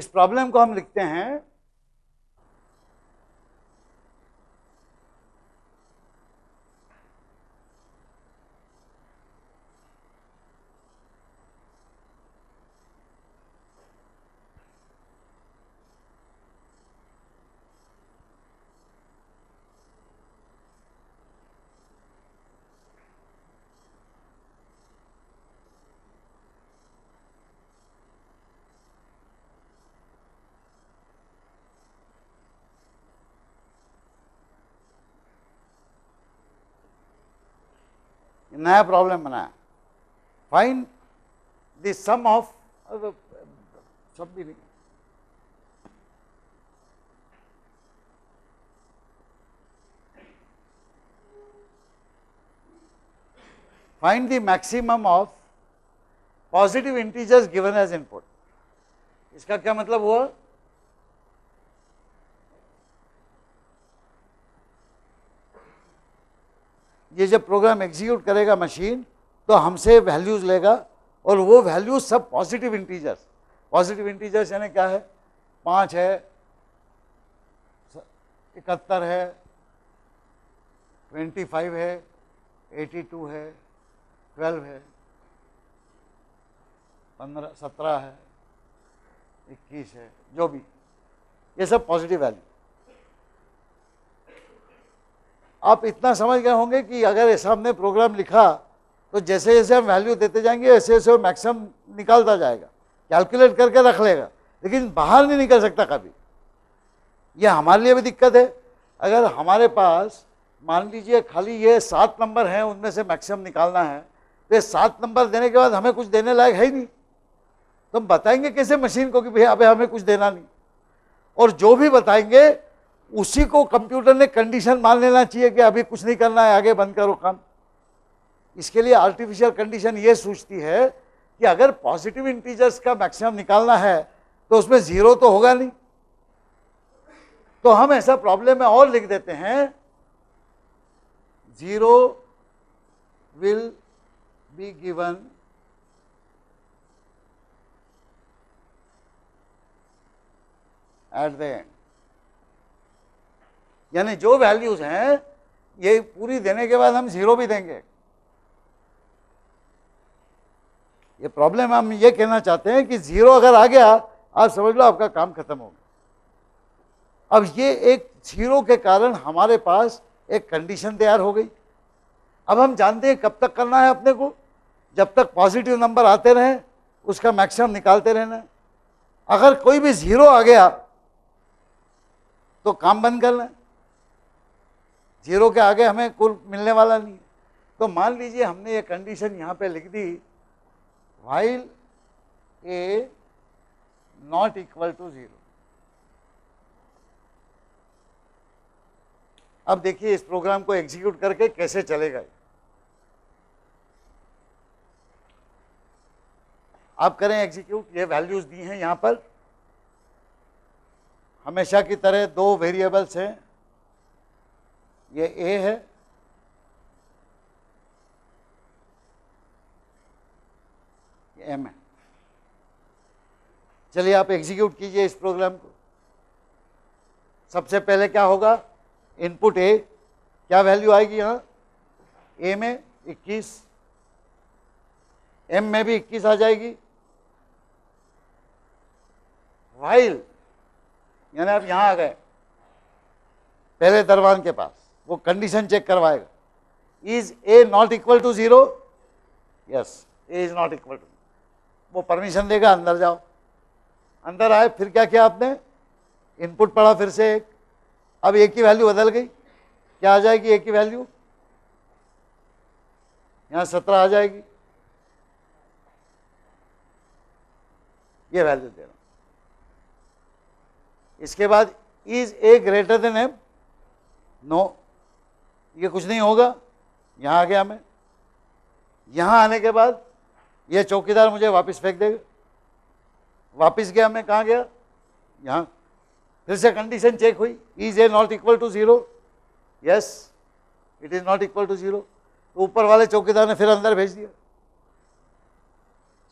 इस प्रॉब्लम को हम लिखते हैं नया प्रॉब्लम बनाया, फाइंड द सम ऑफ, सब भी नहीं, find the maximum of positive integers given as input. इसका क्या मतलब हुआ? ये जब प्रोग्राम एग्जीक्यूट करेगा मशीन तो हमसे वैल्यूज लेगा और वो वैल्यूज सब पॉजिटिव इंटीजर्स। पॉजिटिव इंटीजर्स यानी क्या है? 5 है, 71 है, 25 है, 82 है, 12 है, 15, 17 है, 21 है, जो भी, ये सब पॉजिटिव वैल्यू। आप इतना समझ गए होंगे कि अगर ऐसा हमने प्रोग्राम लिखा तो जैसे जैसे हम वैल्यू देते जाएंगे वैसे वैसे वो मैक्सिमम निकालता जाएगा, कैलकुलेट करके रख लेगा, लेकिन बाहर नहीं निकल सकता कभी। ये हमारे लिए भी दिक्कत है। अगर हमारे पास मान लीजिए खाली ये 7 नंबर हैं, उनमें से मैक्सिमम निकालना है, तो ये 7 नंबर देने के बाद हमें कुछ देने लायक है ही नहीं, तो हम बताएंगे कैसे मशीन को कि भैया अबे हमें कुछ देना नहीं। और जो भी बताएंगे उसी को कंप्यूटर ने कंडीशन मान लेना चाहिए कि अभी कुछ नहीं करना है, आगे बंद करो काम। इसके लिए आर्टिफिशियल कंडीशन ये सोचती है कि अगर पॉजिटिव इंटीजर्स का मैक्सिमम निकालना है तो उसमें 0 तो होगा नहीं, तो हम ऐसा प्रॉब्लम में और लिख देते हैं 0 will be given at the end। यानी जो वैल्यूज हैं ये पूरी देने के बाद हम 0 भी देंगे। ये प्रॉब्लम हम ये कहना चाहते हैं कि 0 अगर आ गया आप समझ लो आपका काम खत्म हो गया। अब ये एक 0 के कारण हमारे पास एक कंडीशन तैयार हो गई। अब हम जानते हैं कब तक करना है अपने को, जब तक पॉजिटिव नंबर आते रहे उसका मैक्सिमम निकालते रहना है। अगर कोई भी 0 आ गया तो काम बंद करना है, 0 के आगे हमें कुल मिलने वाला नहीं है। तो मान लीजिए हमने ये कंडीशन यहाँ पे लिख दी, while a not equal to 0। अब देखिए इस प्रोग्राम को एग्जीक्यूट करके कैसे चलेगा। आप करें एग्जीक्यूट, ये वैल्यूज दी हैं यहां पर, हमेशा की तरह 2 वेरिएबल्स हैं, ये a है, ये m है। चलिए आप एग्जीक्यूट कीजिए इस प्रोग्राम को। सबसे पहले क्या होगा, इनपुट a, क्या वैल्यू आएगी यहाँ, a में 21, m में भी 21 आ जाएगी। while यानी आप यहां आ गए पहले दरवान के पास, वो कंडीशन चेक करवाएगा, is a not equal to 0, yes a is not equal to, वो परमिशन देगा अंदर जाओ। अंदर आए, फिर क्या किया आपने, इनपुट पढ़ा फिर से एक, अब a की वैल्यू बदल गई, क्या आ जाएगी a की वैल्यू, यहां 17 आ जाएगी, ये वैल्यू दे रहा हूं। इसके बाद is a greater than m, no, ये कुछ नहीं होगा। यहां आ गया मैं, यहां आने के बाद ये चौकीदार मुझे वापस फेंक देगा, वापस गया मैं, कहाँ गया, यहां, फिर से कंडीशन चेक हुई, is a not equal to 0, yes it is not equal to 0, तो ऊपर वाले चौकीदार ने फिर अंदर भेज दिया,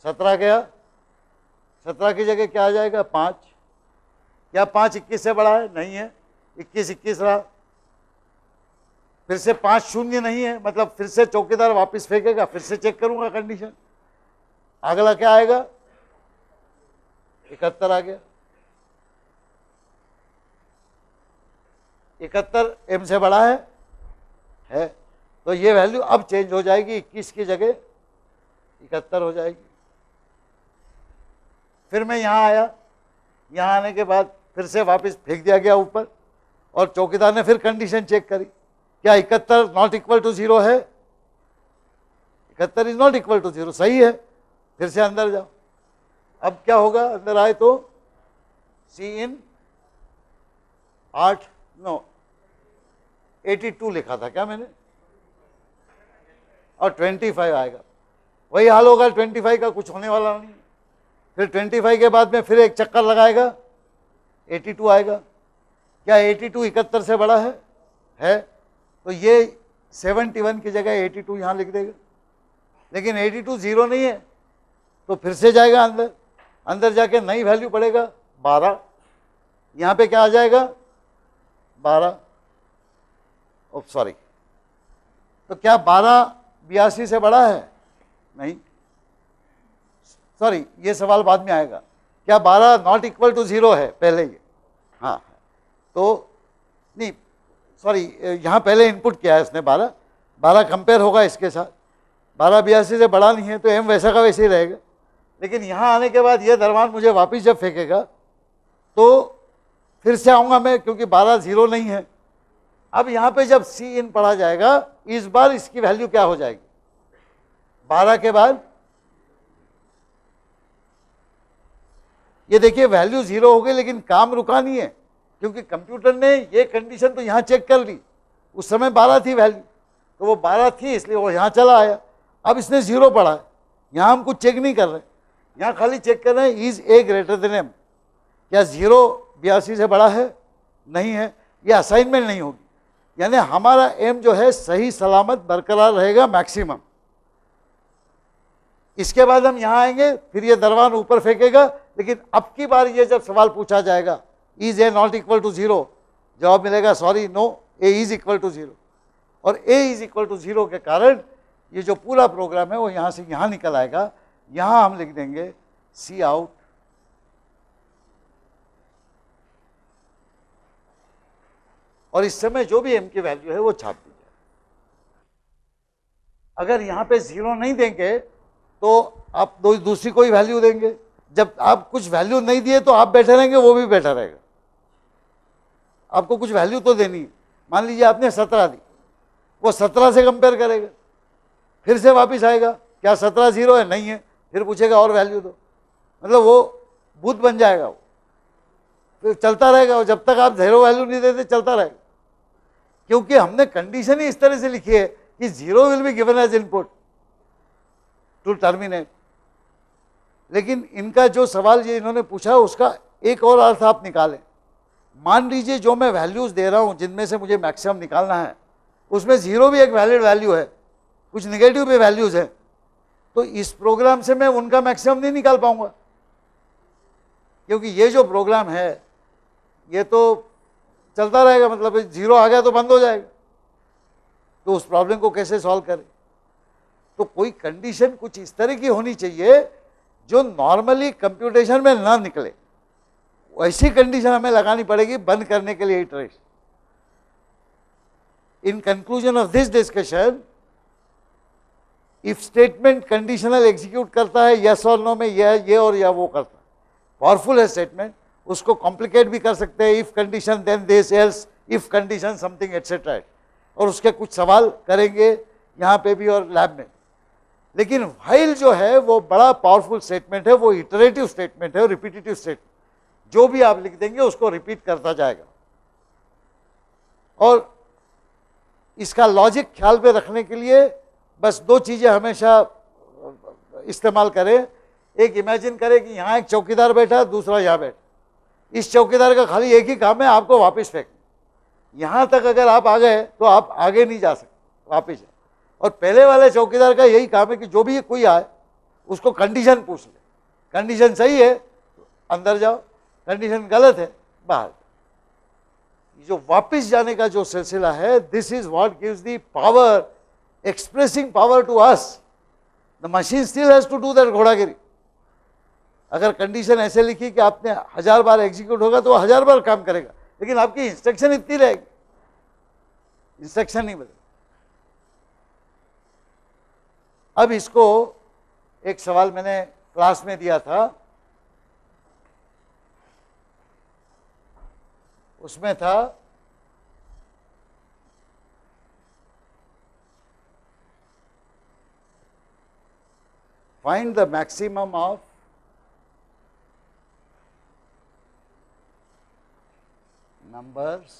17 गया, 17 की जगह क्या आ जाएगा, 5, क्या 5 21 से बड़ा है? नहीं है, 21 21 रहा। फिर से 5 शून्य नहीं है, मतलब फिर से चौकीदार वापस फेंकेगा, फिर से चेक करूंगा कंडीशन। अगला क्या आएगा? 71 आ गया। 71 m से बड़ा है, तो ये वैल्यू अब चेंज हो जाएगी, 21 की जगह 71 हो जाएगी। फिर मैं यहाँ आया, यहाँ आने के बाद फिर से वापस फेंक दिया गया ऊपर, और चौकीदार ने फिर कंडीशन चेक करी, क्या 71 नॉट इक्वल टू 0 है? 71 इज नॉट इक्वल टू 0, सही है। फिर से अंदर जाओ, अब क्या होगा? अंदर आए तो सी इन 82 लिखा था क्या मैंने, और 25 आएगा। वही हाल होगा, 25 का कुछ होने वाला नहीं। फिर 25 के बाद में फिर एक चक्कर लगाएगा, 82 आएगा। क्या 82 71 से बड़ा है? तो ये 71 की जगह 82 यहाँ लिख देगा। लेकिन 82 0 नहीं है, तो फिर से जाएगा अंदर, अंदर जाके नई वैल्यू पड़ेगा 12। यहाँ पे क्या आ जाएगा? 12। ओ सॉरी, तो क्या 12 82 से बड़ा है? नहीं, सॉरी, ये सवाल बाद में आएगा। क्या 12 नॉट इक्वल टू 0 है? पहले ये, हाँ, तो नहीं सॉरी, यहाँ पहले इनपुट किया है इसने 12 कंपेयर होगा इसके साथ। 12 82 से बड़ा नहीं है, तो m वैसा का वैसे ही रहेगा। लेकिन यहाँ आने के बाद ये दरवान मुझे वापस जब फेंकेगा तो फिर से आऊँगा मैं, क्योंकि 12 0 नहीं है। अब यहाँ पे जब सी इन पढ़ा जाएगा, इस बार इसकी वैल्यू क्या हो जाएगी? 12 के बाद ये देखिए वैल्यू 0 हो गई, लेकिन काम रुका नहीं है, क्योंकि कंप्यूटर ने ये कंडीशन तो यहाँ चेक कर ली। उस समय 12 थी वैल्यू, तो वो 12 थी, इसलिए वो यहाँ चला आया। अब इसने 0 पढ़ा है, यहाँ हम कुछ चेक नहीं कर रहे, यहाँ खाली चेक कर रहे हैं is a greater than m. क्या 0 82 से बड़ा है? नहीं है, ये असाइनमेंट नहीं होगी। यानी हमारा एम जो है सही सलामत बरकरार रहेगा मैक्सिमम। इसके बाद हम यहाँ आएंगे, फिर ये दरवान ऊपर फेंकेगा। लेकिन अब की बार ये जब सवाल पूछा जाएगा is a not equal to 0, जवाब मिलेगा sorry no, a is equal to 0। और ए इज इक्वल टू 0 के कारण ये जो पूरा प्रोग्राम है वो यहाँ से यहाँ निकल आएगा। यहाँ हम लिख देंगे सी आउट और इस समय जो भी एम की वैल्यू है वो छाप दीजिए। अगर यहाँ पे 0 नहीं देंगे तो आप दूसरी कोई वैल्यू देंगे। जब आप कुछ वैल्यू नहीं दिए तो आप बैठे रहेंगे, वो भी बैठा रहेगा। आपको कुछ वैल्यू तो देनी है। मान लीजिए आपने 17 दी, वो 17 से कंपेयर करेगा, फिर से वापस आएगा, क्या 17 0 है? नहीं है, फिर पूछेगा और वैल्यू दो। मतलब वो भूत बन जाएगा, वो फिर चलता रहेगा। और जब तक आप 0 वैल्यू नहीं देते चलता रहेगा, क्योंकि हमने कंडीशन ही इस तरह से लिखी है कि 0 will be given as input to terminate. लेकिन इनका जो सवाल ये इन्होंने पूछा उसका एक और अर्थ आप निकालें। मान लीजिए जो मैं वैल्यूज दे रहा हूं जिनमें से मुझे मैक्सिमम निकालना है, उसमें 0 भी एक वैलिड वैल्यू है, कुछ निगेटिव भी वैल्यूज है, तो इस प्रोग्राम से मैं उनका मैक्सिमम नहीं निकाल पाऊंगा, क्योंकि ये जो प्रोग्राम है ये तो चलता रहेगा। मतलब 0 आ गया तो बंद हो जाएगा, तो उस प्रॉब्लम को कैसे सॉल्व करें? तो कोई कंडीशन कुछ इस तरह की होनी चाहिए जो नॉर्मली कंप्यूटेशन में ना निकले। वैसी कंडीशन हमें लगानी पड़ेगी बंद करने के लिए iteration. In conclusion of this discussion, if statement conditional execute करता है यस और नो में, ये और या वो करता है, पावरफुल है स्टेटमेंट, उसको कॉम्प्लिकेट भी कर सकते हैं। If condition then this else, if condition something etcetera, और उसके कुछ सवाल करेंगे यहाँ पे भी और लैब में। लेकिन व्हाइल जो है वो बड़ा पावरफुल स्टेटमेंट है, वो इटरेटिव स्टेटमेंट है, रिपीटेटिव स्टेटमेंट। जो भी आप लिख देंगे उसको रिपीट करता जाएगा। और इसका लॉजिक ख्याल पे रखने के लिए बस 2 चीजें हमेशा इस्तेमाल करें। एक इमेजिन करें कि यहाँ एक चौकीदार बैठा, दूसरा यहाँ बैठा। इस चौकीदार का खाली एक ही काम है, आपको वापस फेंकना। यहाँ तक अगर आप आ गए तो आप आगे नहीं जा सकते, वापस। और पहले वाले चौकीदार का यही काम है कि जो भी कोई आए उसको कंडीशन पूछ ले। कंडीशन सही है तो अंदर जाओ, कंडीशन गलत है बाहर। जो वापस जाने का जो सिलसिला है, this is what gives the power, expressing power to us. The machine still has to do that घोड़ागिरी। अगर कंडीशन ऐसे लिखी कि आपने 1000 बार एग्जीक्यूट होगा तो वो 1000 बार काम करेगा, लेकिन आपकी इंस्ट्रक्शन इतनी रहेगी, इंस्ट्रक्शन नहीं बदले। अब इसको एक सवाल मैंने क्लास में दिया था, उसमें था find the maximum of numbers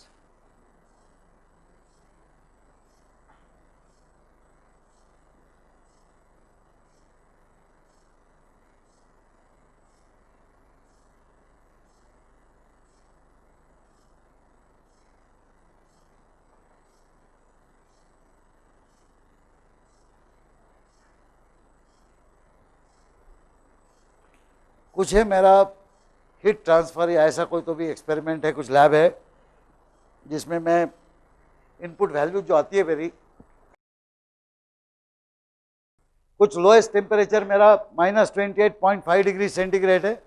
कुछ है मेरा हीट ट्रांसफर या ऐसा कोई तो भी एक्सपेरिमेंट है, कुछ लैब है जिसमें मैं इनपुट वैल्यू जो आती है मेरी, कुछ लोएस्ट टेम्परेचर मेरा -28.5 डिग्री सेंटीग्रेड है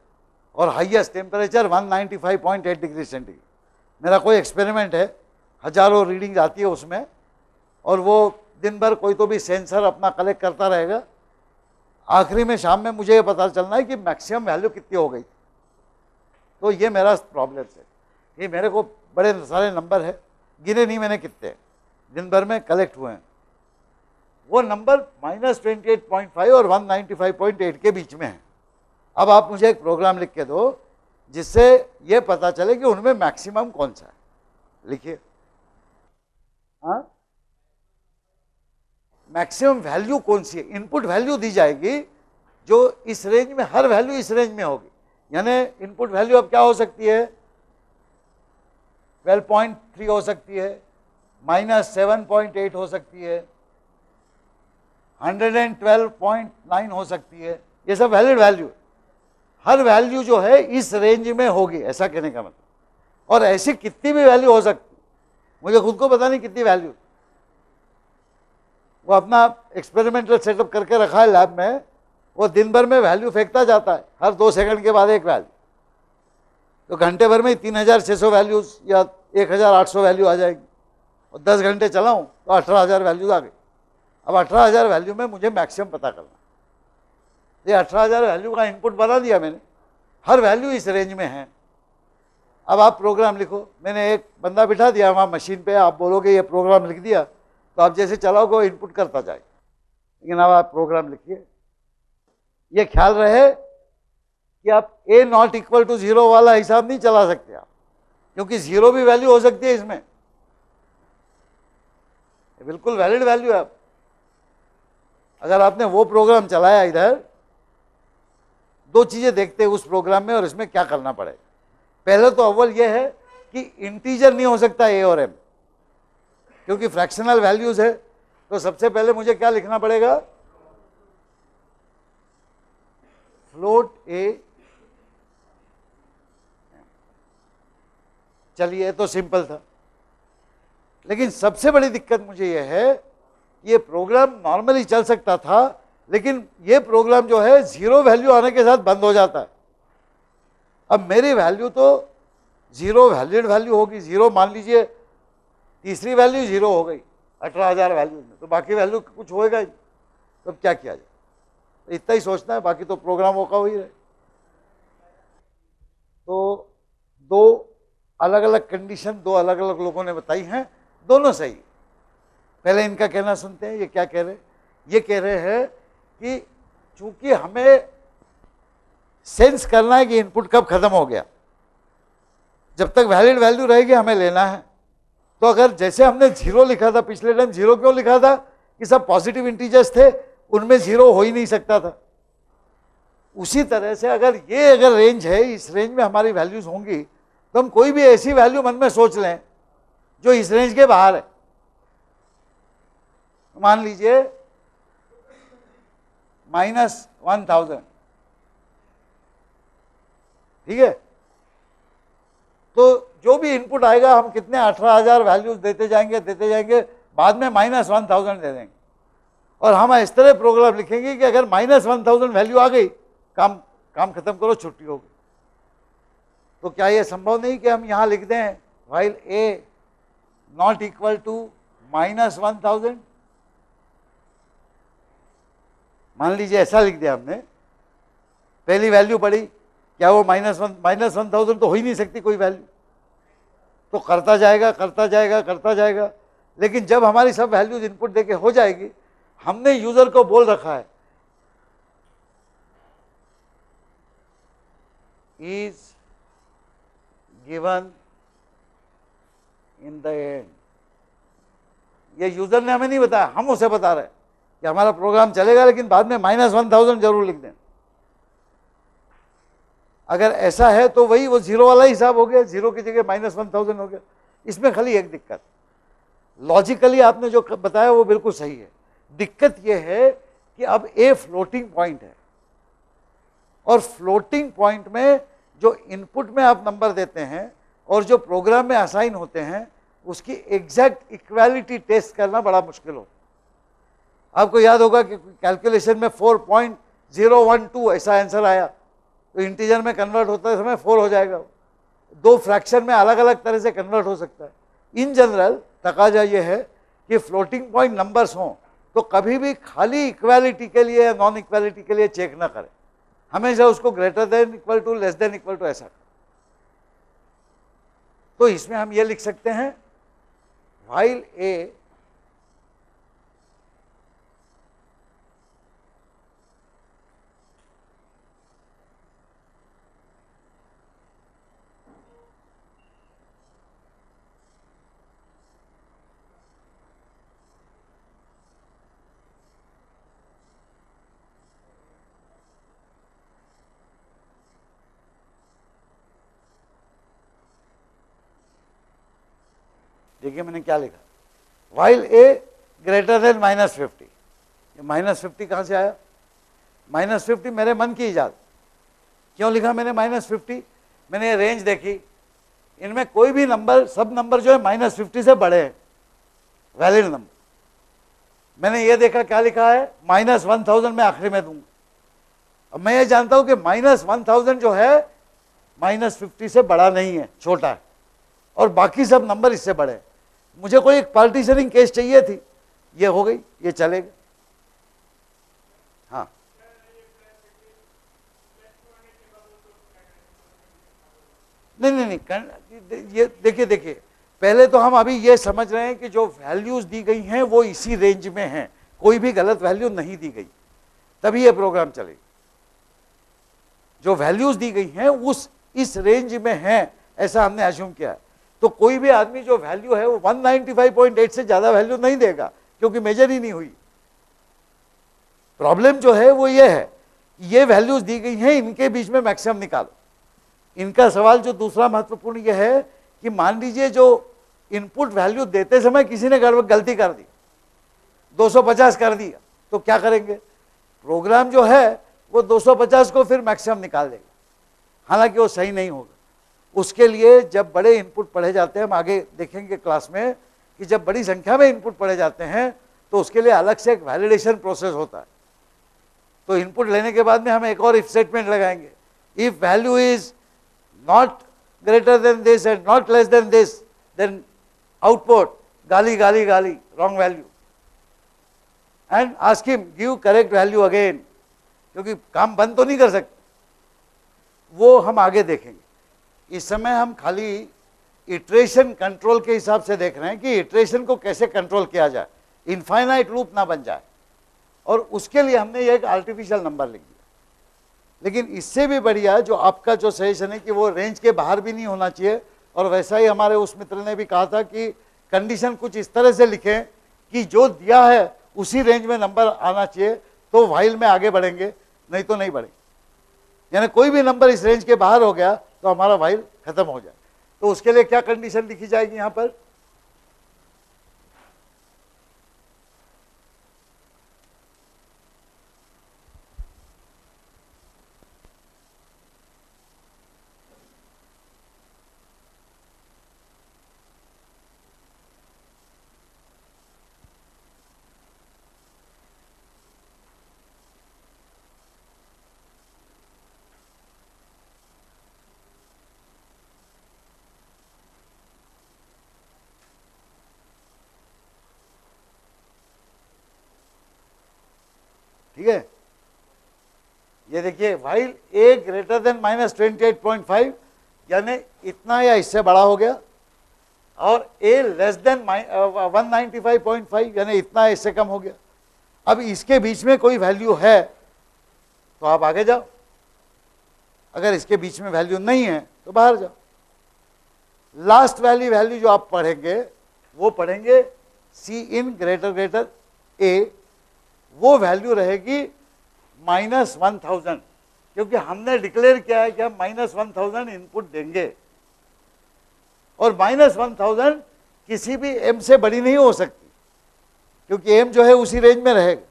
और हाईएस्ट टेम्परेचर 195.8 डिग्री सेंटीग्रेड। मेरा कोई एक्सपेरिमेंट है, हजारों रीडिंग आती है उसमें, और वो दिन भर कोई तो भी सेंसर अपना कलेक्ट करता रहेगा। आखिरी में शाम में मुझे ये पता चलना है कि मैक्सिमम वैल्यू कितनी हो गई। तो ये मेरा प्रॉब्लम है, ये मेरे को बड़े सारे नंबर है, गिने नहीं मैंने कितने दिन भर में कलेक्ट हुए हैं। वो नंबर -28.5 और 195.8 के बीच में है। अब आप मुझे एक प्रोग्राम लिख के दो जिससे ये पता चले कि उनमें मैक्सिमम कौन सा है। लिखिए, हाँ, मैक्सिमम वैल्यू कौन सी है। इनपुट वैल्यू दी जाएगी जो इस रेंज में, हर वैल्यू इस रेंज में होगी। यानी इनपुट वैल्यू अब क्या हो सकती है, 12.3 हो सकती है, -7.8 हो सकती है, 112.9 हो सकती है। ये सब वैलिड वैल्यू, हर वैल्यू जो है इस रेंज में होगी, ऐसा कहने का मतलब। और ऐसी कितनी भी वैल्यू हो सकती, मुझे खुद को पता नहीं कितनी वैल्यू। वो अपना एक्सपेरिमेंटल सेटअप करके रखा है लैब में, वो दिन भर में वैल्यू फेंकता जाता है, हर 2 सेकंड के बाद एक वैल्यू। तो घंटे भर में 3600 वैल्यूज या 1800 वैल्यू आ जाएगी, और 10 घंटे चलाऊं तो 18000 वैल्यूज आ गई। अब 18000 वैल्यू में मुझे मैक्सिमम पता करना। ये 18000 वैल्यू का इनपुट बना दिया मैंने, हर वैल्यू इस रेंज में है। अब आप प्रोग्राम लिखो, मैंने एक बंदा बिठा दिया वहाँ मशीन पे, आप बोलोगे ये प्रोग्राम लिख दिया, तो आप जैसे चलाओगे वो इनपुट करता जाएगा। लेकिन अब आप प्रोग्राम लिखिए, ये ख्याल रहे कि आप a नॉट इक्वल टू 0 वाला हिसाब नहीं चला सकते आप, क्योंकि 0 भी वैल्यू हो सकती है इसमें, बिल्कुल वैलिड वैल्यू है। अगर आपने वो प्रोग्राम चलाया इधर, 2 चीजें देखते हैं उस प्रोग्राम में और इसमें क्या करना पड़ेगा। पहले तो अव्वल ये है कि इंटीजर नहीं हो सकता a और m, क्योंकि फ्रैक्शनल वैल्यूज है। तो सबसे पहले मुझे क्या लिखना पड़ेगा, फ्लोट a। चलिए ये तो सिंपल था, लेकिन सबसे बड़ी दिक्कत मुझे यह है, ये प्रोग्राम नॉर्मली चल सकता था, लेकिन ये प्रोग्राम जो है 0 वैल्यू आने के साथ बंद हो जाता है। अब मेरी वैल्यू तो 0 वैलिड वैल्यू होगी, 0 मान लीजिए, तीसरी वैल्यू 0 हो गई 18000 वैल्यू में, तो बाकी वैल्यू कुछ होएगा ही। तो अब क्या किया जाए, इतना ही सोचना है, बाकी तो प्रोग्राम होगा ही रहे। तो 2 अलग अलग कंडीशन 2 अलग अलग लोगों ने बताई हैं, दोनों सही। पहले इनका कहना सुनते हैं, ये क्या कह रहे हैं। ये कह रहे हैं कि चूंकि हमें सेंस करना है कि इनपुट कब खत्म हो गया, जब तक वैलिड वैल्यू रहेगी हमें लेना है। तो अगर जैसे हमने 0 लिखा था पिछले टाइम, 0 क्यों लिखा था कि सब पॉजिटिव इंटीजर्स थे, उनमें 0 हो ही नहीं सकता था। उसी तरह से अगर रेंज है, इस रेंज में हमारी वैल्यूज होंगी, तो हम कोई भी ऐसी वैल्यू मन में सोच लें जो इस रेंज के बाहर है। मान लीजिए -1000, ठीक है। तो जो भी इनपुट आएगा हम कितने 18,000 वैल्यूज देते जाएंगे, बाद में -1000 दे देंगे। और हम इस तरह प्रोग्राम लिखेंगे कि अगर -1000 वैल्यू आ गई, काम काम खत्म करो, छुट्टी हो गई। तो क्या यह संभव नहीं कि हम यहां लिख दें while a not equal to -1000? मान लीजिए ऐसा लिख दिया हमने, पहली वैल्यू पड़ी, क्या वो -1000 तो हो ही नहीं सकती कोई वैल्यू, तो करता जाएगा। लेकिन जब हमारी सब वैल्यूज इनपुट देके हो जाएगी, हमने यूजर को बोल रखा है is given in the end. ये यूजर ने हमें नहीं बताया, हम उसे बता रहे हैं कि हमारा प्रोग्राम चलेगा, लेकिन बाद में -1000 जरूर लिख दें। अगर ऐसा है तो वही वो जीरो वाला हिसाब हो गया, जीरो की जगह -1000 हो गया। इसमें खाली एक दिक्कत, लॉजिकली आपने जो बताया वो बिल्कुल सही है। दिक्कत यह है कि अब ए फ्लोटिंग पॉइंट है, और फ्लोटिंग पॉइंट में जो इनपुट में आप नंबर देते हैं और जो प्रोग्राम में असाइन होते हैं, उसकी एग्जैक्ट इक्वालिटी टेस्ट करना बड़ा मुश्किल हो। आपको याद होगा कि कैलकुलेशन में 4.012 ऐसा आंसर आया, तो इंटीजर में कन्वर्ट होते समय 4 हो जाएगा। दो फ्रैक्शन में अलग अलग तरह से कन्वर्ट हो सकता है। इन जनरल तकाजा ये है कि फ्लोटिंग पॉइंट नंबर्स हों तो कभी भी खाली इक्वालिटी के लिए या नॉन इक्वालिटी के लिए चेक ना करें, हमेशा उसको greater than equal to, less than equal to ऐसा। तो इसमें हम ये लिख सकते हैं व्हाइल ए देखिए मैंने क्या लिखा, व्हाइल ए ग्रेटर देन -50। ये -50 कहां से आया? -50 मेरे मन की इजाद। क्यों लिखा मैंने -50? मैंने ये रेंज देखी, इनमें कोई भी नंबर, सब नंबर जो है -50 से बड़े हैं, वैलिड नंबर। मैंने ये देखा क्या लिखा है, -1000 मैं आखिरी में दूंगा। अब मैं ये जानता हूं कि -1000 जो है -50 से बड़ा नहीं है, छोटा है, और बाकी सब नंबर इससे बड़े हैं। मुझे कोई एक पार्टीशनिंग केस चाहिए थी, ये हो गई, ये चलेगा। हाँ, नहीं, ये देखिए, पहले तो हम अभी ये समझ रहे हैं कि जो वैल्यूज दी गई हैं वो इसी रेंज में हैं, कोई भी गलत वैल्यू नहीं दी गई, तभी ये प्रोग्राम चलेगा। जो वैल्यूज दी गई हैं उस इस रेंज में हैं, ऐसा हमने अज्यूम किया है। तो कोई भी आदमी जो वैल्यू है वो 195.8 से ज्यादा वैल्यू नहीं देगा, क्योंकि मेजर ही नहीं हुई। प्रॉब्लम जो है वो ये है, ये वैल्यूज दी गई हैं, इनके बीच में मैक्सिमम निकालो। इनका सवाल जो दूसरा महत्वपूर्ण यह है कि मान लीजिए जो इनपुट वैल्यू देते समय किसी ने गलती कर दी, 250 कर दिया, तो क्या करेंगे? प्रोग्राम जो है वो 250 को फिर मैक्सिमम निकाल देगा, हालांकि वो सही नहीं होगा। उसके लिए जब बड़े इनपुट पढ़े जाते हैं, हम आगे देखेंगे क्लास में कि जब बड़ी संख्या में इनपुट पढ़े जाते हैं तो उसके लिए अलग से एक वैलिडेशन प्रोसेस होता है। तो इनपुट लेने के बाद में हम एक और इफ स्टेटमेंट लगाएंगे, if value is not greater than this and not less than this, then output गाली गाली गाली, wrong value, and ask him give correct value again, क्योंकि काम बंद तो नहीं कर सकते। वो हम आगे देखेंगे। इस समय हम खाली इटरेशन कंट्रोल के हिसाब से देख रहे हैं कि इटरेशन को कैसे कंट्रोल किया जाए, इनफाइनाइट लूप ना बन जाए, और उसके लिए हमने ये एक आर्टिफिशियल नंबर लिख दिया। लेकिन इससे भी बढ़िया जो आपका जो सजेशन है कि वो रेंज के बाहर भी नहीं होना चाहिए, और वैसा ही हमारे उस मित्र ने भी कहा था कि कंडीशन कुछ इस तरह से लिखें कि जो दिया है उसी रेंज में नंबर आना चाहिए, तो व्हाइल में आगे बढ़ेंगे, नहीं तो नहीं बढ़ेंगे। यानी कोई भी नंबर इस रेंज के बाहर हो गया तो हमारा व्हाइल खत्म हो जाए। तो उसके लिए क्या कंडीशन लिखी जाएगी यहां पर? ठीक है, ये देखिए व्हाइल a ग्रेटर देन -28.5 यानी इतना या इससे बड़ा हो गया, और a लेस देन 195.5 यानी इतना इससे कम हो गया। अब इसके बीच में कोई वैल्यू है तो आप आगे जाओ, अगर इसके बीच में वैल्यू नहीं है तो बाहर जाओ। लास्ट वाली वैल्यू जो आप पढ़ेंगे वो पढ़ेंगे सी इन ग्रेटर ए, वो वैल्यू रहेगी -1000, क्योंकि हमने डिक्लेयर किया है कि हम -1000 इनपुट देंगे, और -1000 किसी भी m से बड़ी नहीं हो सकती, क्योंकि m जो है उसी रेंज में रहेगा।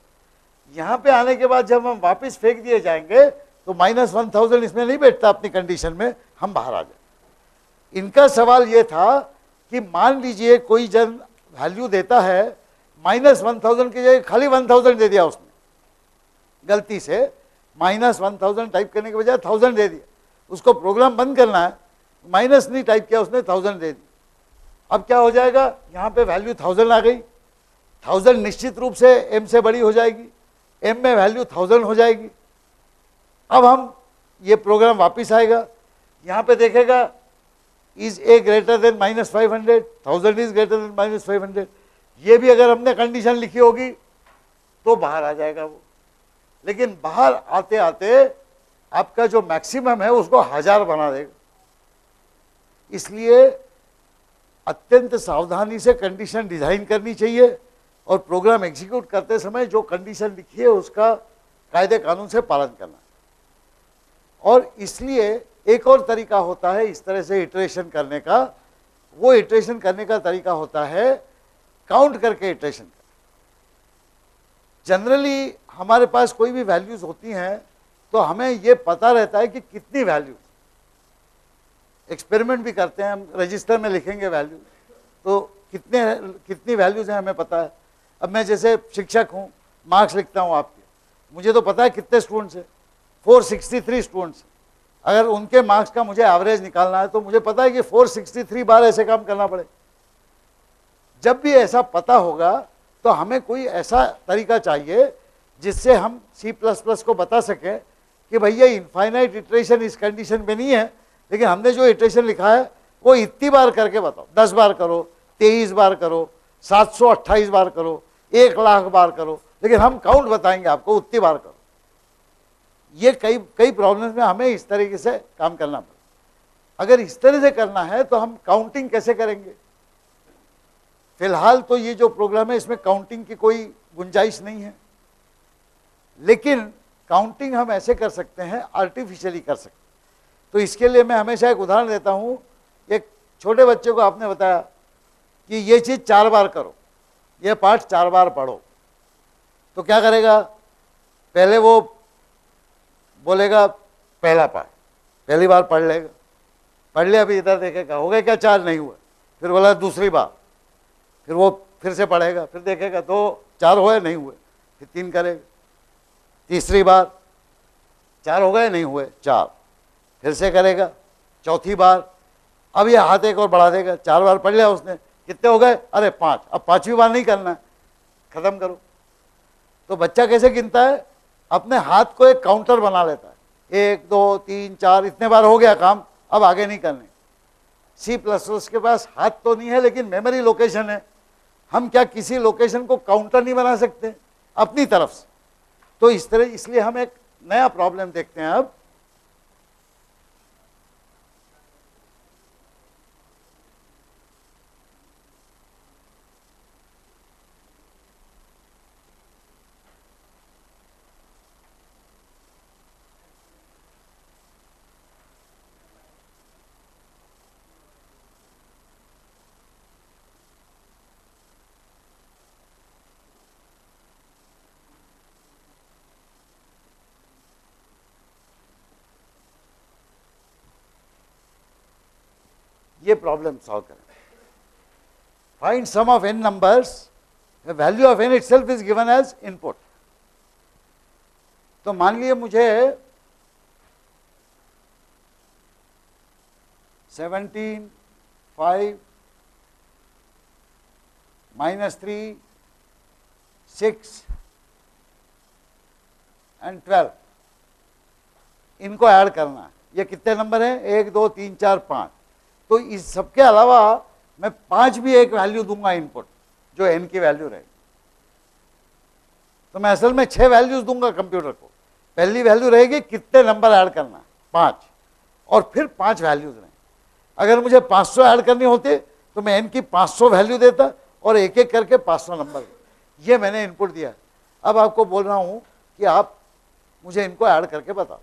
यहां पे आने के बाद जब हम वापस फेंक दिए जाएंगे तो -1000 इसमें नहीं बैठता अपनी कंडीशन में, हम बाहर आ जाए। इनका सवाल ये था कि मान लीजिए कोई जन वैल्यू देता है -1000 की जगह खाली 1000 दे दिया उसने, गलती से -1000 टाइप करने के बजाय 1000 दे दिया, उसको प्रोग्राम बंद करना है, माइनस नहीं टाइप किया उसने, 1000 दे दी। अब क्या हो जाएगा, यहाँ पे वैल्यू 1000 आ गई, 1000 निश्चित रूप से m से बड़ी हो जाएगी, m में वैल्यू 1000 हो जाएगी। अब हम ये प्रोग्राम वापस आएगा, यहाँ पे देखेगा is a greater then -500, 1000 is greater than -500, ये भी अगर हमने कंडीशन लिखी होगी तो बाहर आ जाएगा वो। लेकिन बाहर आते आते आपका जो मैक्सिमम है उसको 1000 बना देगा। इसलिए अत्यंत सावधानी से कंडीशन डिजाइन करनी चाहिए, और प्रोग्राम एग्जीक्यूट करते समय जो कंडीशन लिखी है उसका कायदे कानून से पालन करना। और इसलिए एक और तरीका होता है इस तरह से इटरेशन करने का, वो इटरेशन करने का तरीका होता है काउंट करके इटरेशन करना। जनरली हमारे पास कोई भी वैल्यूज होती हैं तो हमें ये पता रहता है कि कितनी वैल्यू, एक्सपेरिमेंट भी करते हैं हम, रजिस्टर में लिखेंगे वैल्यू तो कितनी वैल्यूज हैं हमें पता है। अब मैं जैसे शिक्षक हूँ, मार्क्स लिखता हूँ आपके, मुझे तो पता है कितने स्टूडेंट्स हैं, 463 स्टूडेंट्स। अगर उनके मार्क्स का मुझे एवरेज निकालना है तो मुझे पता है कि 463 बार ऐसे काम करना पड़े। जब भी ऐसा पता होगा तो हमें कोई ऐसा तरीका चाहिए जिससे हम C++ को बता सकें कि भैया इनफाइनाइट इटरेशन इस कंडीशन में नहीं है, लेकिन हमने जो इटरेशन लिखा है वो इतनी बार करके बताओ, 10 बार करो, 23 बार करो, 728 बार करो, 1,00,000 बार करो, लेकिन हम काउंट बताएंगे आपको, उतनी बार करो। ये कई प्रॉब्लम्स में हमें इस तरीके से काम करना पड़ेगा। अगर इस तरह से करना है तो हम काउंटिंग कैसे करेंगे? फिलहाल तो ये जो प्रोग्राम है इसमें काउंटिंग की कोई गुंजाइश नहीं है, लेकिन काउंटिंग हम ऐसे कर सकते हैं, आर्टिफिशियली कर सकते हैं। तो इसके लिए मैं हमेशा एक उदाहरण देता हूँ। एक छोटे बच्चे को आपने बताया कि ये चीज़ 4 बार करो, ये पाठ 4 बार पढ़ो, तो क्या करेगा? पहले वो बोलेगा पहला पाठ, पहली बार पढ़ लेगा, पढ़ लिया, अभी इधर देखेगा हो गए क्या 4, नहीं हुआ, फिर बोला दूसरी बार, फिर वो फिर से पढ़ेगा, फिर देखेगा 2 4 हुए नहीं हुए, फिर 3 करेगा, तीसरी बार 4 हो गए नहीं हुए, 4 फिर से करेगा, चौथी बार अब ये हाथ एक और बढ़ा देगा, 4 बार पढ़ लिया उसने, कितने हो गए? अरे 5, अब 5वीं बार नहीं करना है, खत्म करो। तो बच्चा कैसे गिनता है? अपने हाथ को एक काउंटर बना लेता है, 1 2 3 4, इतने बार हो गया काम, अब आगे नहीं करने। C++ के पास हाथ तो नहीं है लेकिन मेमोरी लोकेशन है। हम क्या किसी लोकेशन को काउंटर नहीं बना सकते अपनी तरफ से? तो इस तरह, इसलिए हम एक नया प्रॉब्लम देखते हैं अब। ये प्रॉब्लम सॉल्व करें। Find sum of n numbers, value of n itself is given as input. तो मान लिए मुझे 17 5 -3 6 एंड 12, इनको ऐड करना है। ये कितने नंबर हैं? 1 2 3 4 5। तो इस सबके अलावा मैं 5 भी एक वैल्यू दूंगा इनपुट, जो n की वैल्यू रहेगी। तो मैं असल में 6 वैल्यूज दूंगा कंप्यूटर को। पहली वैल्यू रहेगी कितने नंबर ऐड करना है, 5, और फिर 5 वैल्यूज रहेंगे। अगर मुझे 500 ऐड करनी होती तो मैं n की 500 वैल्यू देता और एक एक करके 500 नंबर। ये मैंने इनपुट दिया। अब आपको बोल रहा हूं कि आप मुझे इनको ऐड करके बताओ।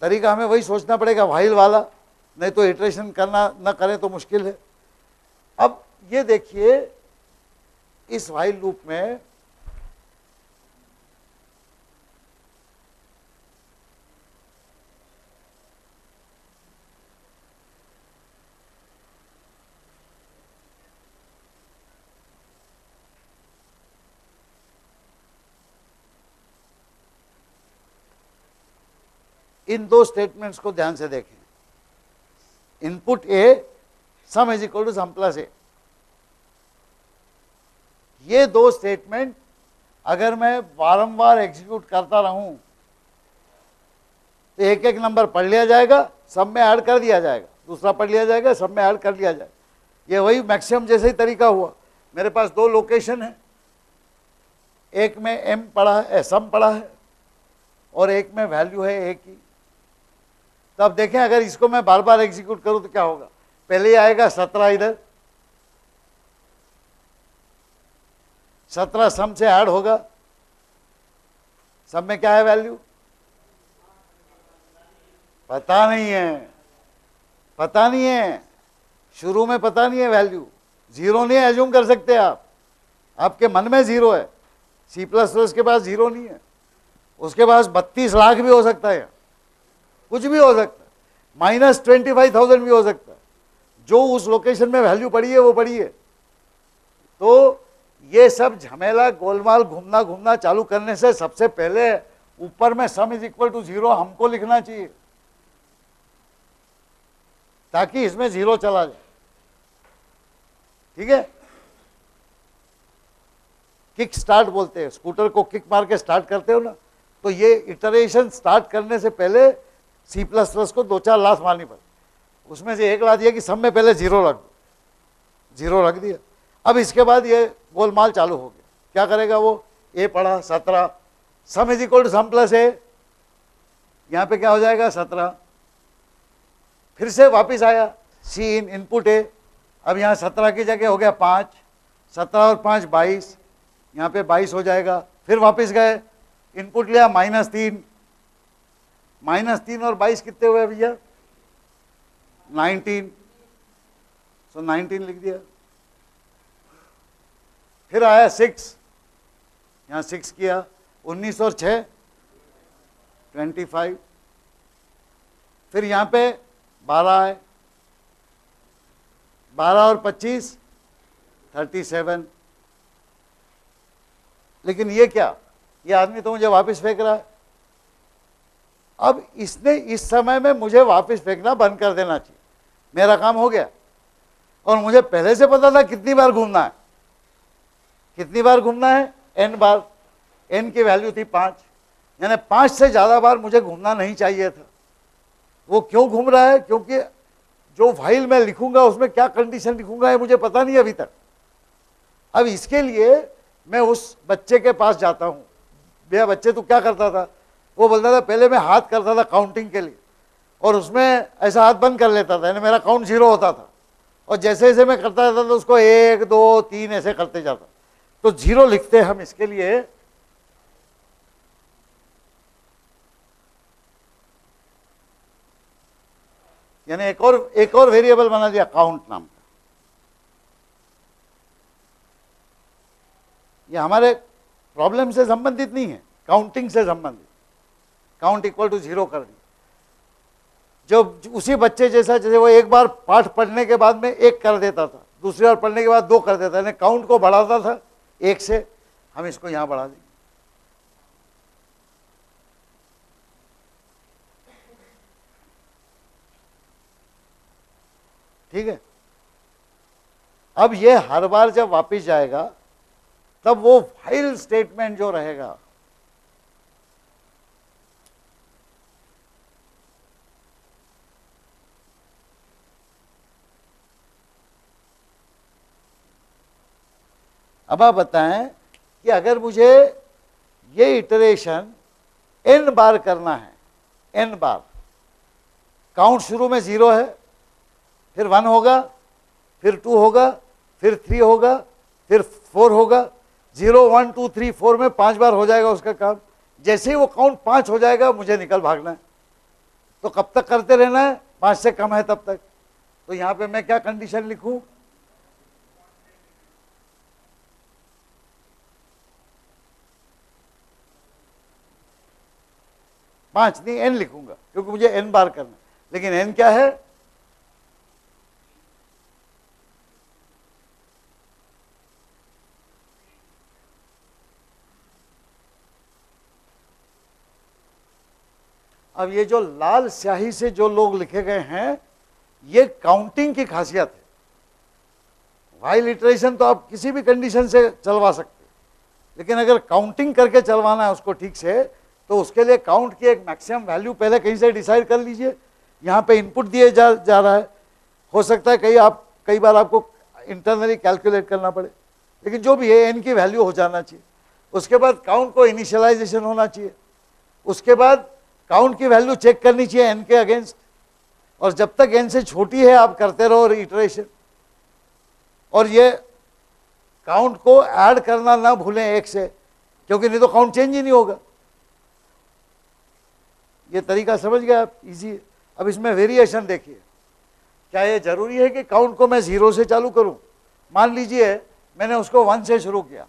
तरीका हमें वही सोचना पड़ेगा, व्हाइल वाला, नहीं तो इटरेशन करना न करें तो मुश्किल है। अब ये देखिए, इस व्हाइल लूप में इन दो स्टेटमेंट्स को ध्यान से देखें। Input A, sum is equal to sum plus A. ये दो स्टेटमेंट अगर मैं बारंबार एग्जीक्यूट करता रहूं तो एक एक नंबर पढ़ लिया जाएगा, सब में ऐड कर दिया जाएगा, दूसरा पढ़ लिया जाएगा, सब में ऐड कर लिया जाएगा। ये वही मैक्सिमम जैसे ही तरीका हुआ। मेरे पास दो लोकेशन है, एक में एम पढ़ा है, सम पढ़ा है, और एक में वैल्यू है ए की। तो अब देखें, अगर इसको मैं बार बार एग्जीक्यूट करूं तो क्या होगा? पहले ही आएगा 17 इधर, 17 सम से ऐड होगा, सब में क्या है वैल्यू? पता नहीं है, पता नहीं है, शुरू में पता नहीं है वैल्यू, जीरो नहीं एज्यूम कर सकते आप, आपके मन में जीरो है। C++ के पास जीरो नहीं है, उसके पास 32 लाख भी हो सकता है, कुछ भी हो सकता है, -25,000 भी हो सकता है। जो उस लोकेशन में वैल्यू पड़ी है वो पड़ी है। तो ये सब झमेला गोलमाल घूमना घूमना चालू करने से सबसे पहले ऊपर में सम इज इक्वल टू 0 हमको लिखना चाहिए, ताकि इसमें 0 चला जाए। ठीक है, किक स्टार्ट बोलते हैं, स्कूटर को किक मार के स्टार्ट करते हो ना, तो ये इटरेशन स्टार्ट करने से पहले C++ को 2-4 लात मारनी पड़ी। उसमें से एक लात ये कि सब में पहले 0 रख दो, 0 रख दिया। अब इसके बाद ये गोलमाल चालू हो गया। क्या करेगा वो? ए पढ़ा 17, sum is equal to sum plus A, यहां पे क्या हो जाएगा? 17। फिर से वापस आया सी इन, इनपुट ए, अब यहाँ 17 की जगह हो गया 5, 17 और 5 22, यहाँ पे 22 हो जाएगा। फिर वापस गए, इनपुट लिया -3, -3 और 22 कितने हुए भैया? 19, सो 19 लिख दिया। फिर आया 6, यहाँ 6 किया, 19 और 6 25, फिर यहाँ पे 12 आए, 12 और 25 37। लेकिन ये क्या, ये आदमी तो मुझे वापस फेंक रहा है। अब इसने इस समय में मुझे वापस फेंकना बंद कर देना चाहिए, मेरा काम हो गया। और मुझे पहले से पता था कितनी बार घूमना है, कितनी बार घूमना है? n बार। n की वैल्यू थी 5, यानी 5 से ज़्यादा बार मुझे घूमना नहीं चाहिए था। वो क्यों घूम रहा है? क्योंकि जो फाइल मैं लिखूंगा उसमें क्या कंडीशन लिखूंगा ये मुझे पता नहीं अभी तक। अब इसके लिए मैं उस बच्चे के पास जाता हूँ। भैया बच्चे तू क्या करता था? वो बोलता था पहले मैं हाथ करता था काउंटिंग के लिए, और उसमें ऐसा हाथ बंद कर लेता था, यानी मेरा काउंट 0 होता था। और जैसे जैसे मैं करता रहता तो उसको 1 2 3 ऐसे करते जाता। तो 0 लिखते हैं हम इसके लिए। यानी एक और वेरिएबल बना दिया काउंट नाम का। ये हमारे प्रॉब्लम से संबंधित नहीं है, काउंटिंग से संबंधित। काउंट इक्वल टू 0 कर दिया। जो उसी बच्चे जैसा, जैसे वो एक बार पाठ पढ़ने के बाद में 1 कर देता था, दूसरी बार पढ़ने के बाद 2 कर देता था, काउंट को बढ़ाता था 1 से, हम इसको यहां बढ़ा देंगे। ठीक है। अब ये हर बार जब वापस जाएगा तब वो फाइल स्टेटमेंट जो रहेगा, अब आप बताएं कि अगर मुझे ये इटरेशन n बार करना है, n बार, काउंट शुरू में 0 है, फिर 1 होगा, फिर 2 होगा, फिर 3 होगा, फिर 4 होगा, 0 1 2 3 4 में 5 बार हो जाएगा उसका काम। जैसे ही वो काउंट 5 हो जाएगा मुझे निकल भागना है। तो कब तक करते रहना है? 5 से कम है तब तक। तो यहां पे मैं क्या कंडीशन लिखूं? पांच नहीं, n लिखूंगा, क्योंकि मुझे n बार करना है। लेकिन n क्या है? अब ये जो लाल स्याही से जो लोग लिखे गए हैं, ये काउंटिंग की खासियत है। व्हाइल इटरेशन तो आप किसी भी कंडीशन से चलवा सकते, लेकिन अगर काउंटिंग करके चलवाना है उसको ठीक से, तो उसके लिए काउंट की एक मैक्सिमम वैल्यू पहले कहीं से डिसाइड कर लीजिए। यहाँ पे इनपुट दिए जा रहा है, हो सकता है कई बार आपको इंटरनली कैलकुलेट करना पड़े, लेकिन जो भी है n की वैल्यू हो जाना चाहिए। उसके बाद काउंट को इनिशियलाइजेशन होना चाहिए, उसके बाद काउंट की वैल्यू चेक करनी चाहिए n के अगेंस्ट, और जब तक n से छोटी है आप करते रहो इटरेशन। और ये काउंट को ऐड करना ना भूलें 1 से, क्योंकि नहीं तो काउंट चेंज ही नहीं होगा। ये तरीका समझ गए आप? इजी है। अब इसमें वेरिएशन देखिए, क्या ये जरूरी है कि काउंट को मैं 0 से चालू करूं? मान लीजिए मैंने उसको 1 से शुरू किया,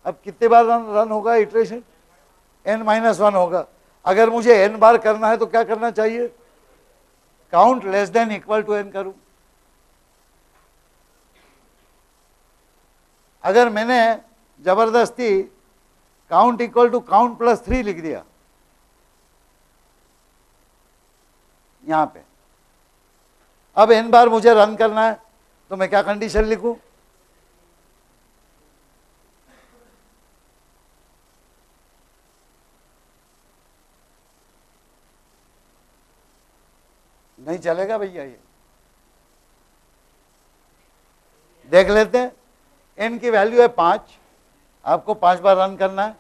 अब कितने बार रन होगा इटरेशन? n-1 होगा। अगर मुझे n बार करना है तो क्या करना चाहिए? Count less than equal to n करूं। अगर मैंने जबरदस्ती count equal to count plus 3 लिख दिया यहां पे, अब n बार मुझे रन करना है, तो मैं क्या कंडीशन लिखूं? नहीं चलेगा भैया, ये देख लेते हैं। n की वैल्यू है 5, आपको 5 बार रन करना है।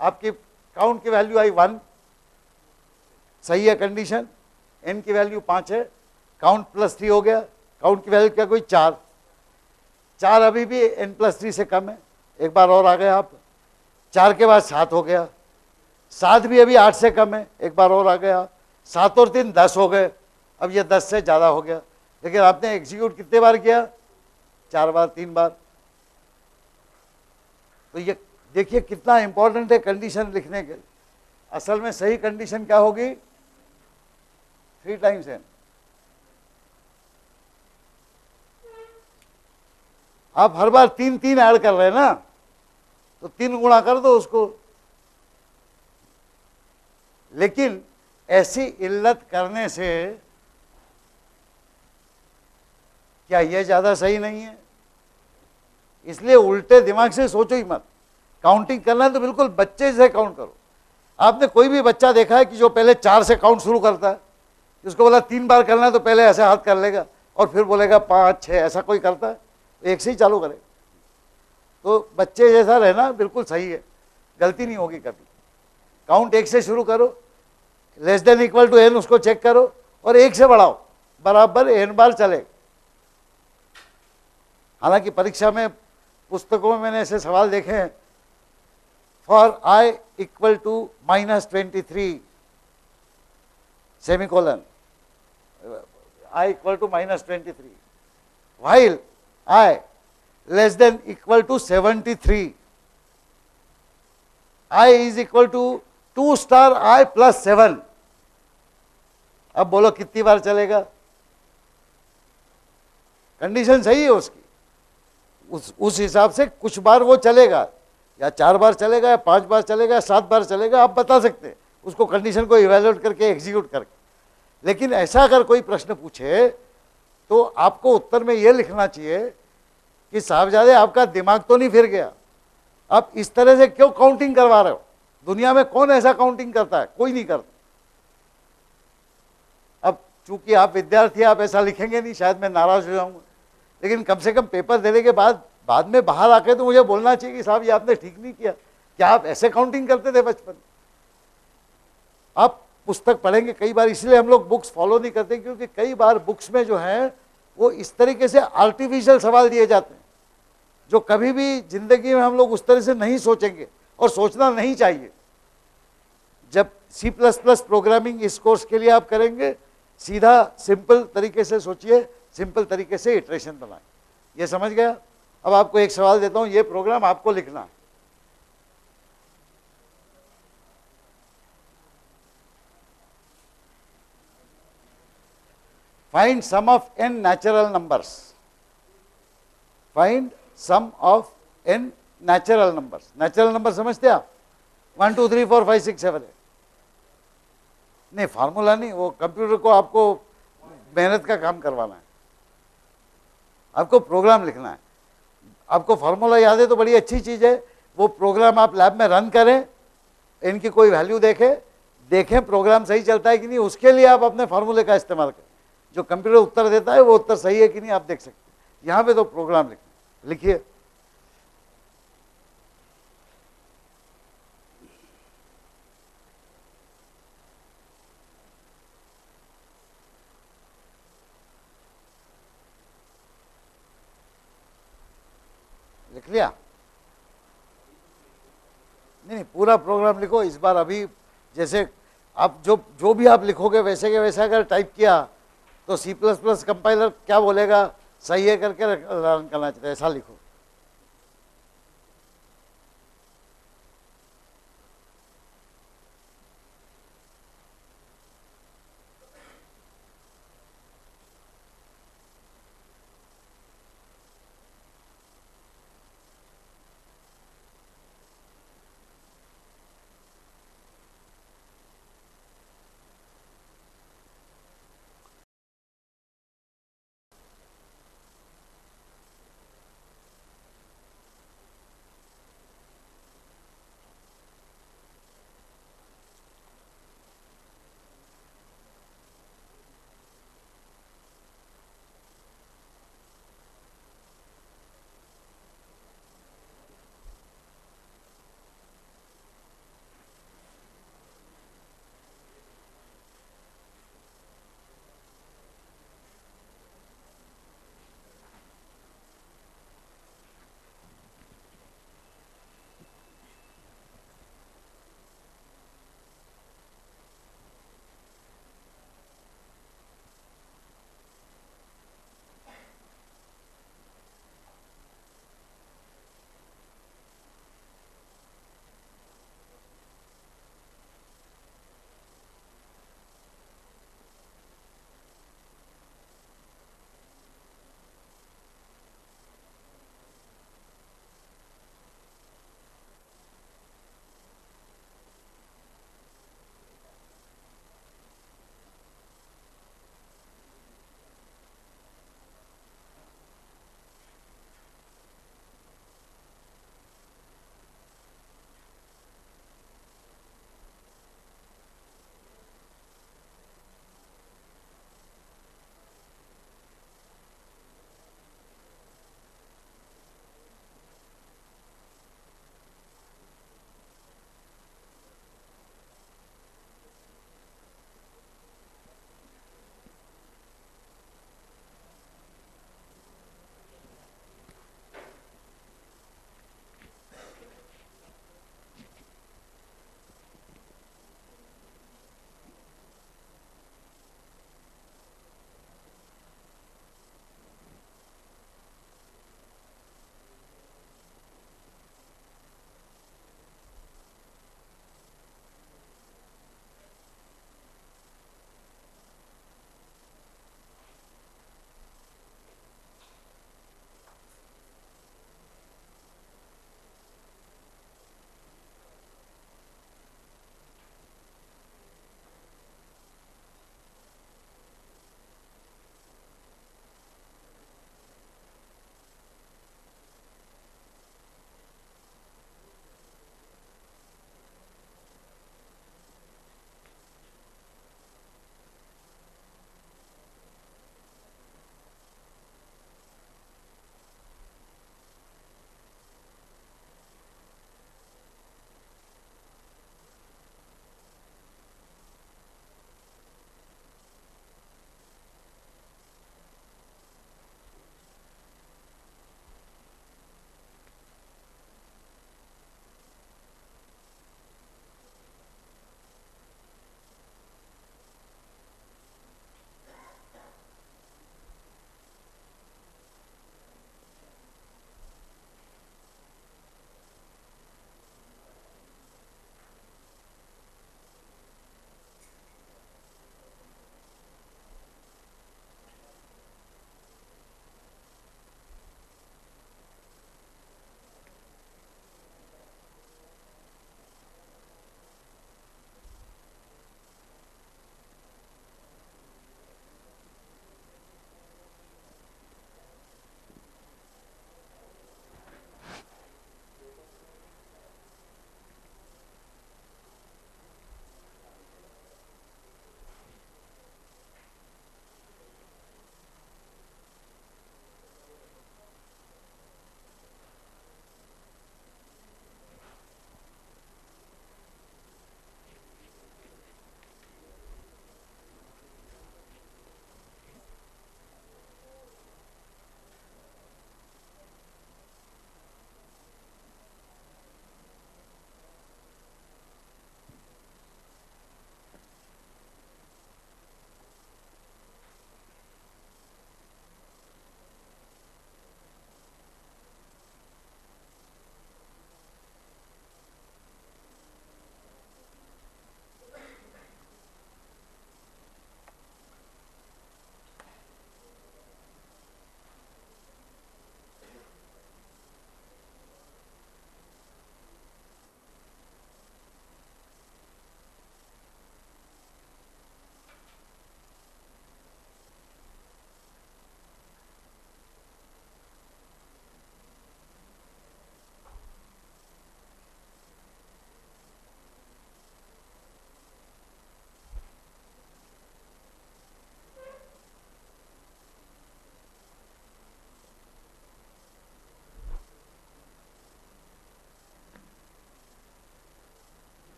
आपकी काउंट की वैल्यू आई 1, सही है कंडीशन। n की वैल्यू 5 है, काउंट प्लस 3 हो गया, काउंट की वैल्यू क्या कोई 4, 4 अभी भी n प्लस 3 से कम है, एक बार और आ गए आप। 4 के बाद 7 हो गया, 7 भी अभी 8 से कम है, एक बार और आ गया। 7 और 3 10 हो गए, अब ये 10 से ज़्यादा हो गया। लेकिन आपने एग्जीक्यूट कितने बार किया? 4 बार, 3 बार। तो ये देखिए कितना इंपॉर्टेंट है कंडीशन लिखने के। असल में सही कंडीशन क्या होगी? 3 टाइम्स n। आप हर बार 3 ऐड कर रहे हैं ना, तो 3 गुणा कर दो उसको। लेकिन ऐसी इल्लत करने से क्या यह ज्यादा सही नहीं है? इसलिए उल्टे दिमाग से सोचो ही मत। काउंटिंग करना है तो बिल्कुल बच्चे से काउंट करो। आपने कोई भी बच्चा देखा है कि जो पहले 4 से काउंट शुरू करता है? उसको बोला 3 बार करना है तो पहले ऐसे हाथ कर लेगा और फिर बोलेगा 5 6, ऐसा कोई करता है? 1 से ही चालू करेगा। तो बच्चे जैसा रहना बिल्कुल सही है, गलती नहीं होगी कभी। काउंट 1 से शुरू करो, less than equal to n उसको चेक करो और 1 से बढ़ाओ, बराबर n बार चलेगा। हालांकि परीक्षा में पुस्तकों में मैंने ऐसे सवाल देखे हैं, for i equal to -23 semicolon, i equal to -23, while i less than equal to 73, i is equal to 2 star i plus 7। अब बोलो कितनी बार चलेगा? कंडीशन सही है उसकी, उस हिसाब से कुछ बार वो चलेगा, या 4 बार चलेगा, या 5 बार चलेगा, या 7 बार चलेगा, आप बता सकते हैं उसको कंडीशन को इवेल्युएट करके, एग्जीक्यूट करके। लेकिन ऐसा अगर कोई प्रश्न पूछे तो आपको उत्तर में ये लिखना चाहिए कि साहबजादे आपका दिमाग तो नहीं फिर गया, आप इस तरह से क्यों काउंटिंग करवा रहे हो? दुनिया में कौन ऐसा काउंटिंग करता है? कोई नहीं करता। अब चूंकि आप विद्यार्थी, आप ऐसा लिखेंगे नहीं, शायद मैं नाराज हो जाऊंगा, लेकिन कम से कम पेपर देने के बाद में बाहर आके तो मुझे बोलना चाहिए कि साहब ये आपने ठीक नहीं किया। क्या आप ऐसे काउंटिंग करते थे बचपन? आप पुस्तक पढ़ेंगे कई बार, इसलिए हम लोग बुक्स फॉलो नहीं करते, क्योंकि कई बार बुक्स में जो है वो इस तरीके से आर्टिफिशियल सवाल दिए जाते हैं जो कभी भी जिंदगी में हम लोग उस तरह से नहीं सोचेंगे, और सोचना नहीं चाहिए। जब C++ प्रोग्रामिंग इस कोर्स के लिए आप करेंगे, सीधा सिंपल तरीके से सोचिए, सिंपल तरीके से इटरेशन बनाएं। ये समझ गया? अब आपको एक सवाल देता हूं, ये प्रोग्राम आपको लिखना है। Find sum of n natural numbers. Find sum of n natural numbers. Natural number समझते आप? 1 2 3 4 5 6 7 8। नहीं, फार्मूला नहीं, वो कंप्यूटर को आपको मेहनत का काम करवाना है, आपको प्रोग्राम लिखना है। आपको फार्मूला याद है तो बड़ी अच्छी चीज है, वो प्रोग्राम आप लैब में रन करें, इनकी कोई वैल्यू देखें प्रोग्राम सही चलता है कि नहीं, उसके लिए आप अपने फार्मूले का इस्तेमाल करें। जो कंप्यूटर उत्तर देता है वो उत्तर सही है कि नहीं आप देख सकते हैं। यहां पे तो प्रोग्राम लिखिए। लिख लिया? नहीं, पूरा प्रोग्राम लिखो इस बार। अभी जैसे आप जो भी आप लिखोगे वैसे के वैसे अगर टाइप किया तो C++ कंपाइलर क्या बोलेगा, सही है करके रन करना चाहिए, ऐसा लिखो।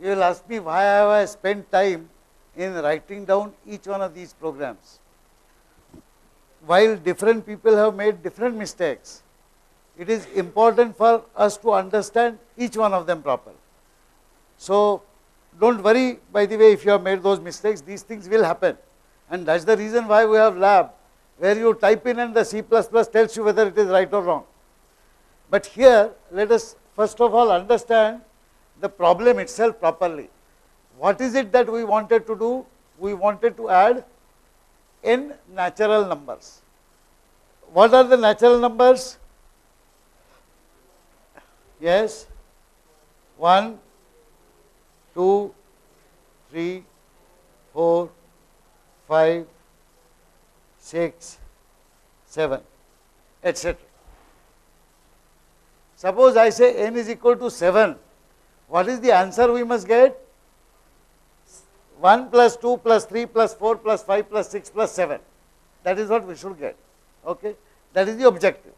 You will ask me why have I spent time in writing down each one of these programs. While different people have made different mistakes, it is important for us to understand each one of them properly. So don't worry, by the way, if you have made those mistakes, these things will happen. And that's the reason why we have lab, where you type in and the C++ tells you whether it is right or wrong. But here, let us first of all understand the problem itself properly. What is it that we wanted to do? We wanted to add n natural numbers. What are the natural numbers? Yes, 1, 2, 3, 4, 5, 6, 7, etc. Suppose I say n is equal to 7, what is the answer we must get? 1 plus 2 plus 3 plus 4 plus 5 plus 6 plus 7. That is what we should get. Okay? That is the objective.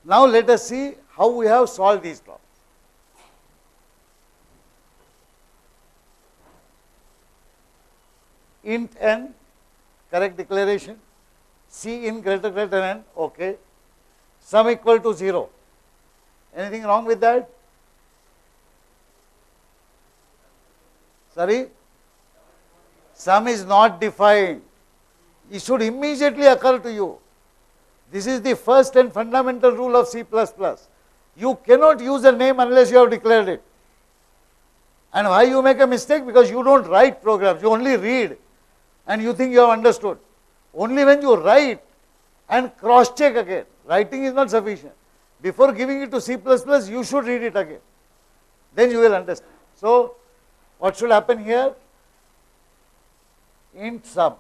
Now let us see how we have solved these problems. Int n, correct declaration. C in greater than n, okay. Sum equal to 0. Anything wrong with that? Sorry? Sum is not defined. It should immediately occur to you. This is the first and fundamental rule of C++. You cannot use a name unless you have declared it. And why you make a mistake? Because you don't write programs, you only read and you think you have understood. Only when you write and cross check again, writing is not sufficient. Before giving it to C++, you should read it again. Then you will understand. So, what should happen here? Int sum.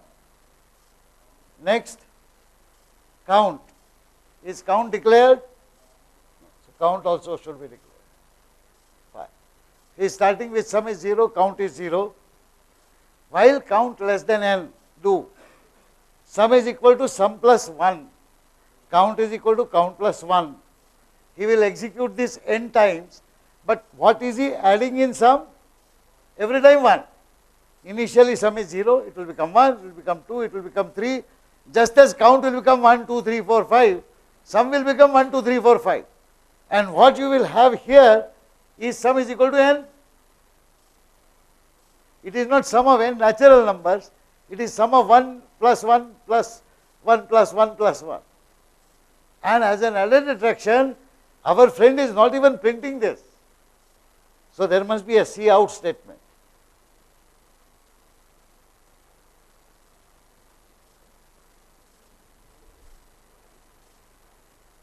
Next, count. Is count declared? So, count also should be declared. Fine. He is starting with sum is 0, count is 0. While count less than n, do. Sum is equal to sum plus 1. Count is equal to count plus 1. He will execute this n times, but what is he adding in sum? Every time 1. Initially sum is 0, it will become 1, it will become 2, it will become 3. Just as count will become 1, 2, 3, 4, 5, sum will become 1, 2, 3, 4, 5. And what you will have here is sum is equal to n. It is not sum of n natural numbers, it is sum of 1 plus 1 plus 1 plus 1 plus 1. And as an added attraction, our friend is not even printing this. So there must be a C out statement.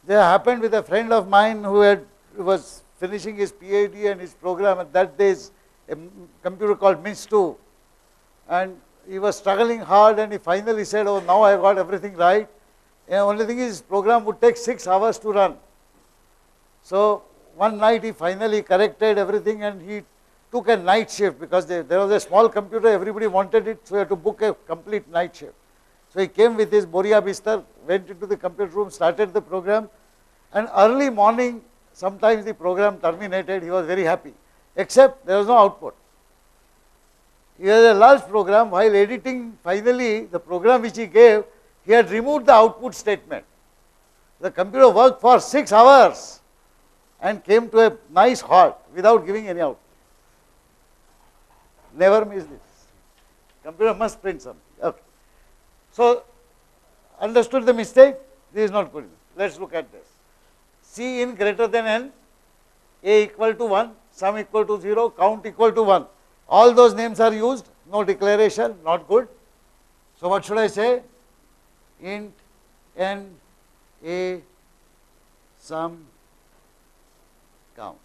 There happened with a friend of mine who was finishing his PhD and his program at that days, a computer called MINS2, and he was struggling hard and he finally said, oh, now I got everything right. And the only thing is his program would take 6 hours to run. So one night he finally corrected everything and he took a night shift because there was a small computer, everybody wanted it, so he had to book a complete night shift. So he came with his Boria Bistar, went into the computer room, started the program, and early morning, sometimes the program terminated, he was very happy, except there was no output. He had a large program, while editing finally the program which he gave, he had removed the output statement. The computer worked for 6 hours and came to a nice halt without giving any output. Never miss this. Computer must print something. Okay. So, understood the mistake? This is not good enough. Let us look at this. C in greater than n, A equal to 1, sum equal to 0, count equal to 1. All those names are used, no declaration, not good. So, what should I say? Int n, A, sum, count.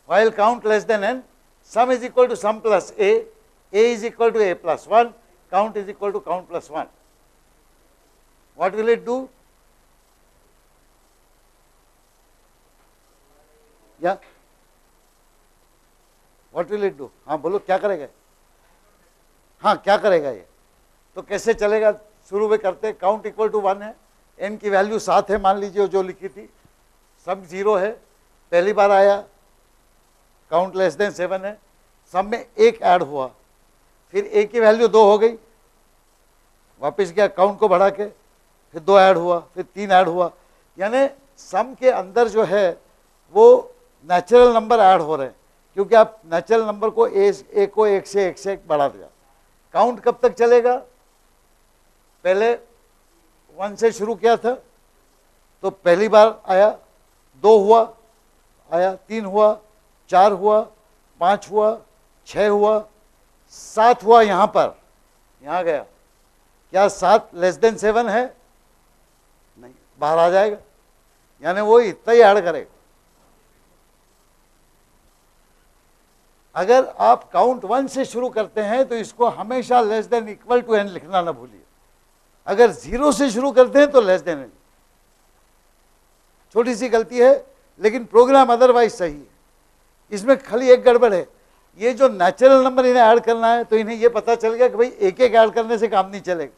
While count less than n, sum is equal to sum plus A is equal to A plus 1, count is equal to count plus 1. What will it do? Yeah? What will it do? हाँ बोलो क्या करेगा? हाँ क्या करेगा ये? तो कैसे चलेगा? शुरू में करते काउंट इक्वल टू 1 है, n की वैल्यू 7 है मान लीजिए जो लिखी थी, सम 0 है, पहली बार आया, काउंट लेस देन 7 है, सब में एक ऐड हुआ, फिर ए की वैल्यू 2 हो गई, वापस गया काउंट को बढ़ा के, फिर 2 ऐड हुआ, फिर 3 ऐड हुआ, यानी सम के अंदर जो है वो नेचुरल नंबर ऐड हो रहे हैं, क्योंकि आप नेचुरल नंबर को ए को एक से एक बढ़ा दिया। काउंट कब तक चलेगा? पहले 1 से शुरू किया था तो पहली बार आया, 2 हुआ, आया 3 हुआ, 4 हुआ, 5 हुआ, 6 हुआ, 7 हुआ, यहां पर, यहां गया, क्या 7 लेस देन 7 है? नहीं, बाहर आ जाएगा, यानी वो इतना ही ऐड करेगा। अगर आप काउंट 1 से शुरू करते हैं तो इसको हमेशा less than equal to n लिखना ना भूलिए। अगर 0 से शुरू करते हैं तो लेस देन n। छोटी सी गलती है लेकिन प्रोग्राम अदरवाइज सही है। इसमें खाली एक गड़बड़ है, ये जो नेचुरल नंबर इन्हें ऐड करना है तो इन्हें ये पता चल गया कि भाई एक एक ऐड करने से काम नहीं चलेगा,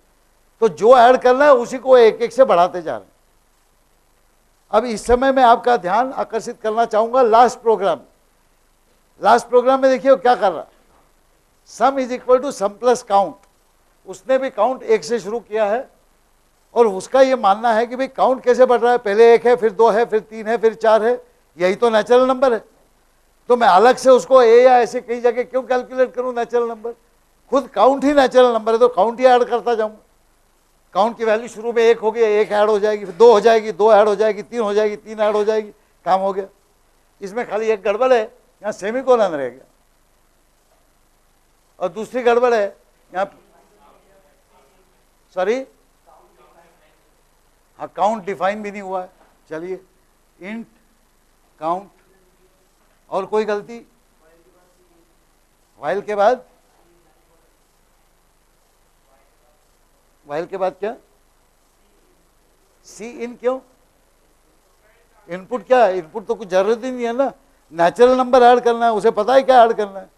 तो जो ऐड करना है उसी को एक एक से बढ़ाते जा रहे हैं। अब इस समय मैं आपका ध्यान आकर्षित करना चाहूंगा लास्ट प्रोग्राम। लास्ट प्रोग्राम में देखिए वो क्या कर रहा है, sum is equal to sum plus count. उसने भी काउंट 1 से शुरू किया है और उसका ये मानना है कि भाई काउंट कैसे बढ़ रहा है, पहले 1 है, फिर 2 है, फिर 3 है, फिर 4 है, यही तो नेचुरल नंबर है। तो मैं अलग से उसको ए या ऐसे कई जगह क्यों कैलकुलेट करूं नेचुरल नंबर? खुद काउंट ही नेचुरल नंबर है तो काउंट ही ऐड करता जाऊंगा। काउंट की वैल्यू शुरू में 1 हो गई, 1 ऐड हो जाएगी, फिर 2 हो जाएगी, 2 ऐड हो जाएगी, 3 हो जाएगी, 3 ऐड हो जाएगी, काम हो गया। इसमें खाली एक गड़बड़ है, यहाँ सेमीकोलन रह गया, और दूसरी गड़बड़ है यहाँ, सॉरी, हाँ काउंट डिफाइन भी नहीं हुआ है। चलिए, इंट काउंट, और कोई गलती? वाइल के बाद, वाइल के बाद क्या? सी इन, क्यों? इनपुट क्या? इनपुट तो कुछ जरूरत ही नहीं है ना, नेचुरल नंबर ऐड करना है, उसे पता है क्या ऐड करना है।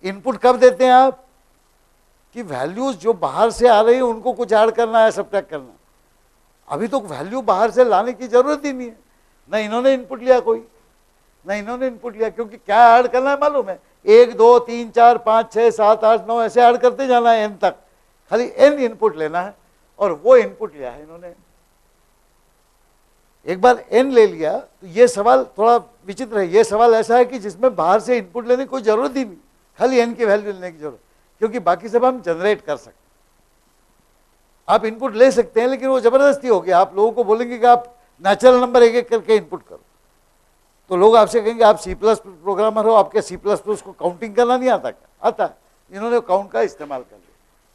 इनपुट कब देते हैं आप? कि वैल्यूज जो बाहर से आ रही है उनको कुछ ऐड करना है, सब्ट्रैक्ट करना है। अभी तो वैल्यू बाहर से लाने की जरूरत ही नहीं है, ना इन्होंने इनपुट लिया कोई, ना इन्होंने इनपुट लिया, क्योंकि क्या ऐड करना है मालूम है? 1 2 3 4 5 6 7 8 9 ऐसे ऐड करते जाना है n तक, खाली n इनपुट लेना है, और वो इनपुट लिया है इन्होंने। एक बार n ले लिया तो ये सवाल थोड़ा विचित्र है। ये सवाल ऐसा है कि जिसमें बाहर से इनपुट लेने की कोई जरूरत ही नहीं, खाली n की वैल्यू लेने की जरूरत, क्योंकि बाकी सब हम जनरेट कर सकते हैं। आप इनपुट ले सकते हैं लेकिन वो जबरदस्ती होगी, आप लोगों को बोलेंगे कि आप नेचुरल नंबर एक एक करके इनपुट करो, तो लोग आपसे कहेंगे आप C+ प्रोग्रामर हो, आपके C++ को काउंटिंग करना नहीं आता क्या? आता है। इन्होंने काउंट का इस्तेमाल कर लिया।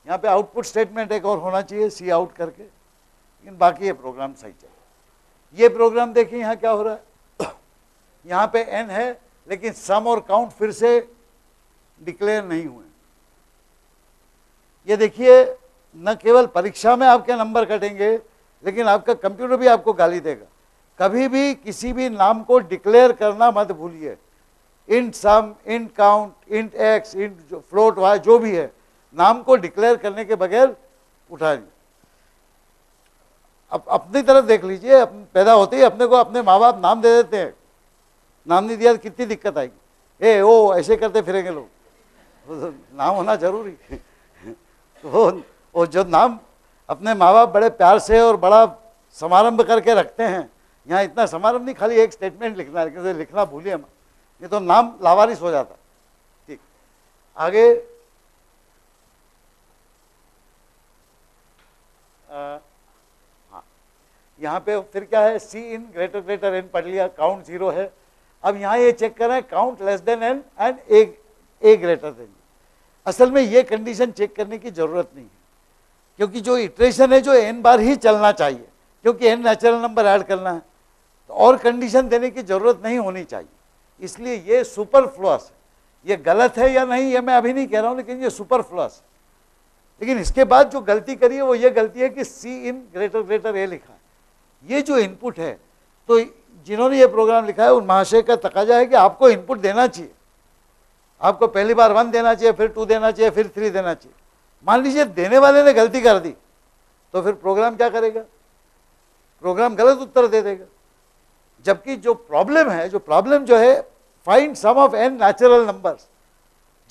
यहाँ पे आउटपुट स्टेटमेंट एक और होना चाहिए, सी आउट करके, लेकिन बाकी ये प्रोग्राम सही चले। ये प्रोग्राम देखिए यहाँ क्या हो रहा है, यहाँ पे n है लेकिन सम और काउंट फिर से डिक्लेयर नहीं हुए। ये देखिए, न केवल परीक्षा में आपके नंबर कटेंगे लेकिन आपका कंप्यूटर भी आपको गाली देगा। कभी भी किसी भी नाम को डिक्लेयर करना मत भूलिए। Int sum, int count, int x, int float y, जो भी है, नाम को डिक्लेयर करने के बगैर उठाइए। अब अपनी तरफ देख लीजिए, पैदा होते ही अपने को अपने माँ बाप नाम दे देते हैं, नाम नहीं दिया तो कितनी दिक्कत आएगी। ए ओ ऐसे करते फिरेंगे लोग, तो नाम होना जरूरी है। तो वो जो नाम अपने माँ बाप बड़े प्यार से और बड़ा समारंभ करके रखते हैं, यहाँ इतना समारंभ नहीं, खाली एक स्टेटमेंट लिखना है, लेकिन लिखना भूलिए मत, ये तो नाम लावारिस हो जाता। ठीक, आगे हाँ, यहाँ पे फिर क्या है, सी इन ग्रेटर ग्रेटर एन पढ़ लिया, काउंट 0 है। अब यहाँ ये चेक कर रहे हैं count less than n and a greater than. असल में ये कंडीशन चेक करने की जरूरत नहीं है, क्योंकि जो इटरेशन है जो n बार ही चलना चाहिए, क्योंकि n नेचुरल नंबर ऐड करना है, तो और कंडीशन देने की जरूरत नहीं होनी चाहिए। इसलिए ये सुपरफ्लुअस है। ये गलत है या नहीं ये मैं अभी नहीं कह रहा हूँ, लेकिन ये सुपरफ्लुअस है। लेकिन इसके बाद जो गलती करी है वो ये गलती है कि सी इन ग्रेटर ग्रेटर ए लिखा है। ये जो इनपुट है, तो जिन्होंने ये प्रोग्राम लिखा है उन महाशय का तकाजा है कि आपको इनपुट देना चाहिए। आपको पहली बार 1 देना चाहिए, फिर 2 देना चाहिए, फिर 3 देना चाहिए। मान लीजिए देने वाले ने गलती कर दी, तो फिर प्रोग्राम क्या करेगा? प्रोग्राम गलत उत्तर दे देगा। जबकि जो प्रॉब्लम है, जो प्रॉब्लम जो है find sum of n natural numbers.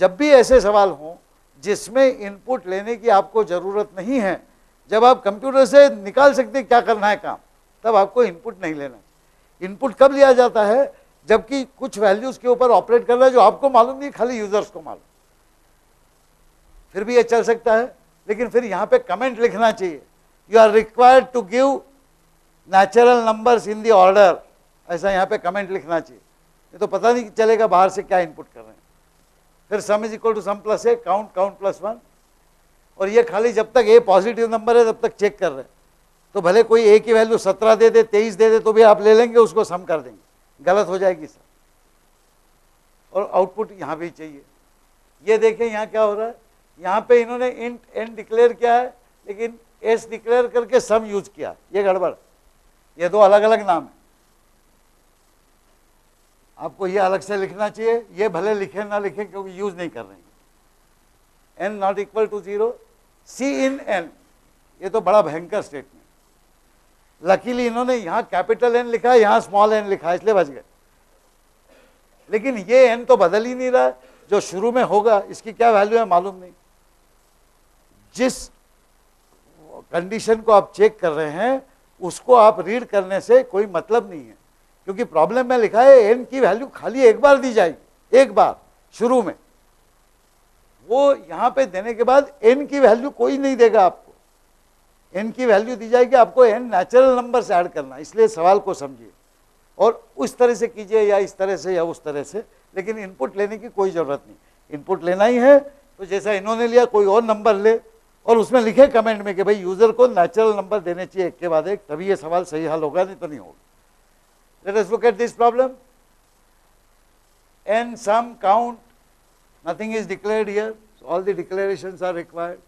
जब भी ऐसे सवाल हों जिसमें इनपुट लेने की आपको जरूरत नहीं है, जब आप कंप्यूटर से निकाल सकते क्या करना है काम, तब आपको इनपुट नहीं लेना। इनपुट कब लिया जाता है, जबकि कुछ वैल्यूज के ऊपर ऑपरेट करना है जो आपको मालूम नहीं, खाली यूजर्स को मालूम, फिर भी ये चल सकता है। लेकिन फिर यहां पे कमेंट लिखना चाहिए, you are required to give natural numbers in the order, ऐसा यहां पे कमेंट लिखना चाहिए, ये तो पता नहीं चलेगा बाहर से क्या इनपुट कर रहे हैं। फिर sum is equal to sum plus a, count count plus 1, और ये खाली जब तक ए पॉजिटिव नंबर है तब तक चेक कर रहे हैं। तो भले कोई ए की वैल्यू 17 दे दे, 23 दे दे, तो भी आप ले लेंगे, उसको सम कर देंगे, गलत हो जाएगी सर। और आउटपुट यहां भी चाहिए। ये देखें यहां क्या हो रहा है, यहां पे इन्होंने इंट एन डिक्लेयर किया है, लेकिन एस डिक्लेयर करके सम यूज किया, ये गड़बड़। ये दो अलग अलग नाम है, आपको ये अलग से लिखना चाहिए, ये भले लिखे ना लिखे क्योंकि यूज नहीं कर रहे हैं। n not equal to 0, cin n, ये तो बड़ा भयंकर स्टेटमेंट। लकीली इन्होंने यहां कैपिटल N लिखा है, यहां स्मॉल n लिखा है, इसलिए बच गए। लेकिन ये n तो बदल ही नहीं रहा है, जो शुरू में होगा इसकी क्या वैल्यू है मालूम नहीं। जिस कंडीशन को आप चेक कर रहे हैं उसको आप रीड करने से कोई मतलब नहीं है, क्योंकि प्रॉब्लम में लिखा है n की वैल्यू खाली एक बार दी जाएगी, एक बार शुरू में, वो यहां पे देने के बाद n की वैल्यू कोई नहीं देगा आपको, n की वैल्यू दी जाएगी, आपको n नेचुरल नंबर से ऐड करना। इसलिए सवाल को समझिए और उस तरह से कीजिए, या इस तरह से या उस तरह से, लेकिन इनपुट लेने की कोई जरूरत नहीं। इनपुट लेना ही है तो जैसा इन्होंने लिया कोई और नंबर ले, और उसमें लिखे कमेंट में कि भाई यूजर को नेचुरल नंबर देने चाहिए एक के बाद एक, तभी ये सवाल सही हल होगा, नहीं तो नहीं होगा। Let us look at this problem. N sum count, nothing is declared here, so all the declarations are required.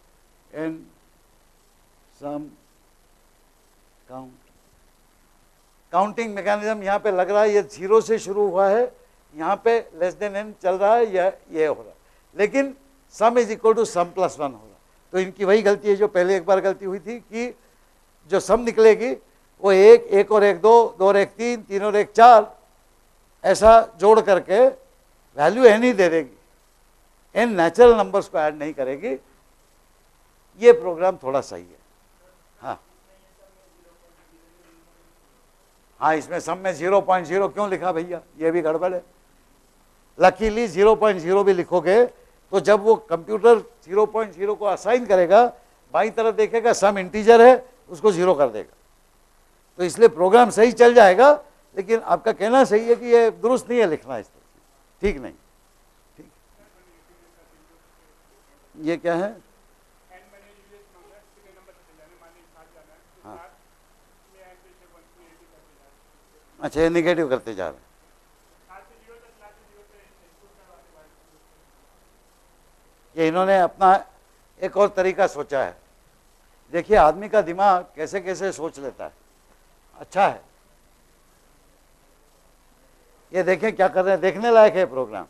N sum count, counting mechanism यहाँ पे लग रहा है ये 0 से शुरू हुआ है, यहाँ पे लेस देन n चल रहा है, या ये हो रहा है, लेकिन sum is equal to sum plus 1 हो रहा है। तो इनकी वही गलती है जो पहले एक बार गलती हुई थी, कि जो सम निकलेगी वो एक और एक 2, 2 और एक 3, 3 और एक 4, ऐसा जोड़ करके वैल्यू n ही दे देगी, n नेचुरल नंबर्स को ऐड नहीं करेगी। ये प्रोग्राम थोड़ा सही है। हाँ हाँ, इसमें सम में 0.0 क्यों लिखा भैया, ये भी गड़बड़ है। लकीली 0.0 भी लिखोगे तो जब वो कंप्यूटर 0.0 को असाइन करेगा, बाईं तरफ देखेगा सम इंटीजर है, उसको 0 कर देगा, तो इसलिए प्रोग्राम सही चल जाएगा। लेकिन आपका कहना सही है कि ये दुरुस्त नहीं है लिखना इस तरह से, ठीक नहीं। ठीक, ये क्या है, हाँ अच्छा, ये निगेटिव करते जा रहे हैं। ये इन्होंने अपना एक और तरीका सोचा है। देखिए आदमी का दिमाग कैसे कैसे सोच लेता है, अच्छा है। ये देखें क्या कर रहे हैं, देखने लायक है प्रोग्राम।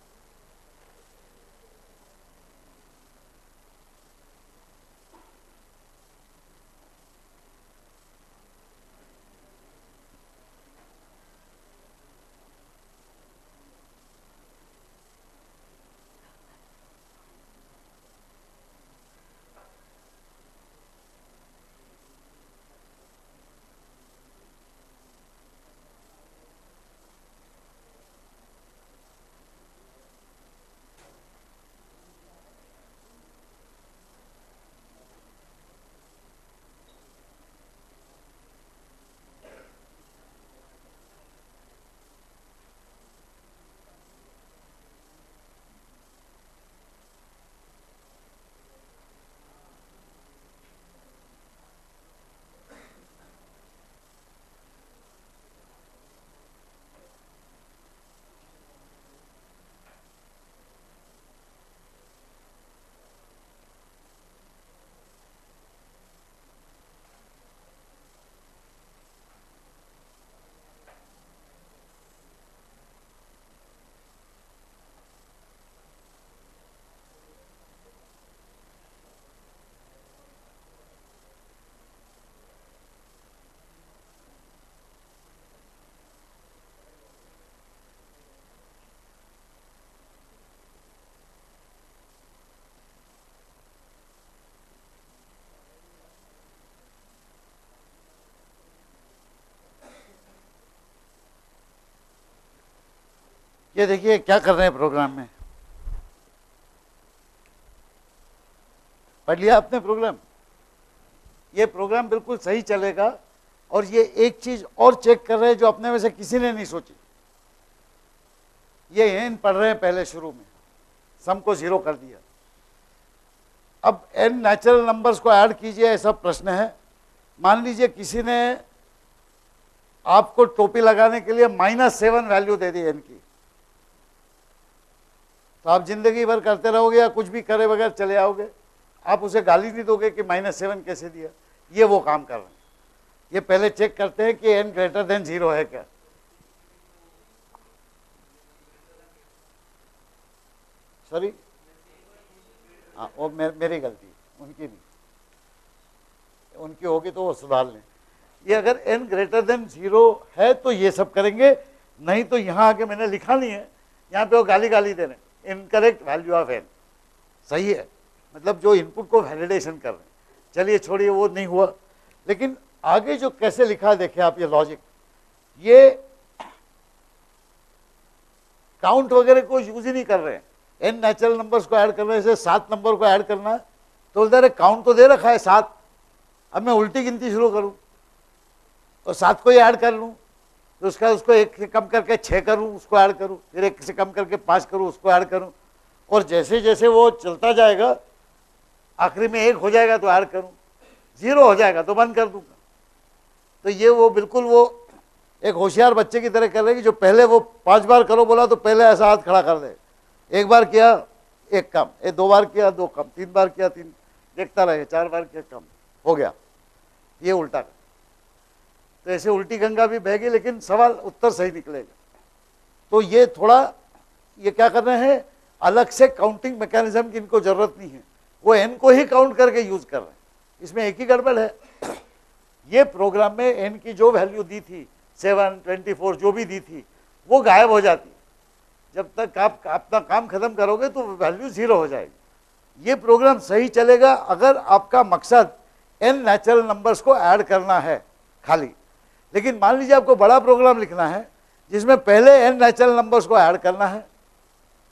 ये देखिए क्या कर रहे हैं प्रोग्राम में, पढ़ लिया आपने प्रोग्राम? ये प्रोग्राम बिल्कुल सही चलेगा। और ये एक चीज और चेक कर रहे हैं जो अपने में से किसी ने नहीं सोची। ये एन पढ़ रहे हैं पहले शुरू में, सम को 0 कर दिया। अब एन नेचुरल नंबर्स को ऐड कीजिए, ऐसा प्रश्न है। मान लीजिए किसी ने आपको टोपी लगाने के लिए -7 वैल्यू दे दी एन की, तो आप जिंदगी भर करते रहोगे या कुछ भी करे बगैर चले आओगे? आप उसे गाली नहीं दोगे कि -7 कैसे दिया? ये वो काम कर रहे हैं। ये पहले चेक करते हैं कि n ग्रेटर देन 0 है क्या। सॉरी, हाँ वो मेरी गलती, उनकी नहीं, उनकी होगी तो वो सुधार लें। ये अगर n ग्रेटर देन 0 है तो ये सब करेंगे, नहीं तो यहाँ आके मैंने लिखा नहीं है, यहाँ पे वो गाली दे रहे हैं, इनकरेक्ट वैल्यू ऑफ n। सही है, मतलब जो इनपुट को वैलिडेशन कर रहे हैं। चलिए छोड़िए, वो नहीं हुआ। लेकिन आगे जो कैसे लिखा देखिए आप, ये लॉजिक, ये काउंट वगैरह को यूज ही नहीं कर रहे हैं। n नेचुरल नंबर्स को ऐड करने से 7 नंबर को ऐड करना है, तो उधर काउंट तो दे रखा है 7। अब मैं उल्टी गिनती शुरू करूं और 7 को ही ऐड कर लूं, तो उसको 1 से कम करके 6 करूं, उसको ऐड करूं, फिर 1 से कम करके 5 करूं, उसको ऐड करूं, और जैसे जैसे वो चलता जाएगा आखिरी में 1 हो जाएगा तो ऐड करूं, 0 हो जाएगा तो बंद कर दूंगा। तो ये वो बिल्कुल वो एक होशियार बच्चे की तरह कर रहे हैं कि जो पहले वो 5 बार करो बोला तो पहले ऐसा हाथ खड़ा कर दे, 1 बार किया 1 कम, 2 बार किया 2 कम, 3 बार किया 3, देखता रहे, 4 बार किया कम हो गया, ये उल्टा कर। तो ऐसे उल्टी गंगा भी बहेगी लेकिन सवाल उत्तर सही निकलेगा। तो ये थोड़ा ये क्या कर रहे हैं, अलग से काउंटिंग मैकेनिज्म की इनको जरूरत नहीं है, वो एन को ही काउंट करके यूज कर रहे हैं। इसमें एक ही गड़बड़ है, ये प्रोग्राम में एन की जो वैल्यू दी थी 7, 24 जो भी दी थी वो गायब हो जाती। जब तक आप अपना काम खत्म करोगे तो वैल्यू 0 हो जाएगी। ये प्रोग्राम सही चलेगा अगर आपका मकसद एन नेचुरल नंबर्स को ऐड करना है खाली। लेकिन मान लीजिए आपको बड़ा प्रोग्राम लिखना है जिसमें पहले एन नेचुरल नंबर्स को ऐड करना है,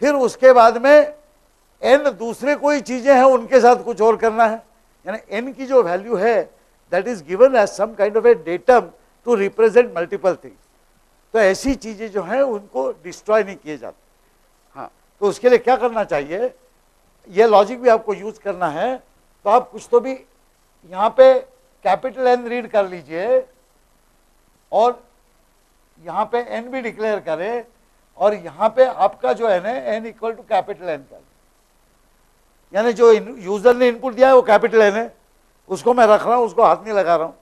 फिर उसके बाद में एन दूसरे कोई चीजें हैं उनके साथ कुछ और करना है, यानी एन की जो वैल्यू है that is given as some kind of a datum to represent multiple things. तो ऐसी चीजें जो हैं उनको डिस्ट्रॉय नहीं किए जाते। हाँ, तो उसके लिए क्या करना चाहिए, ये लॉजिक भी आपको यूज करना है। तो आप कुछ तो भी यहाँ पे कैपिटल एन रीड कर लीजिए और यहाँ पे एन भी डिक्लेयर करें, और यहाँ पे आपका जो है ना n equal to capital n कर, यानी जो यूजर ने इनपुट दिया है वो कैपिटल एन है, उसको मैं रख रहा हूँ, उसको हाथ नहीं लगा रहा हूँ।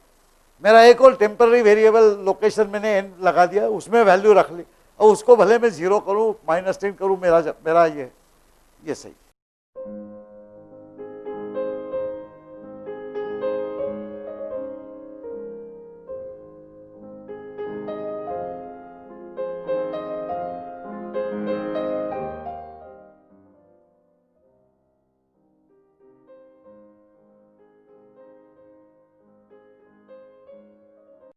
मेरा एक और टेम्पररी वेरिएबल लोकेशन मैंने एन लगा दिया, उसमें वैल्यू रख ली, और उसको भले मैं 0 करूँ -10 करूँ, मेरा ये सही।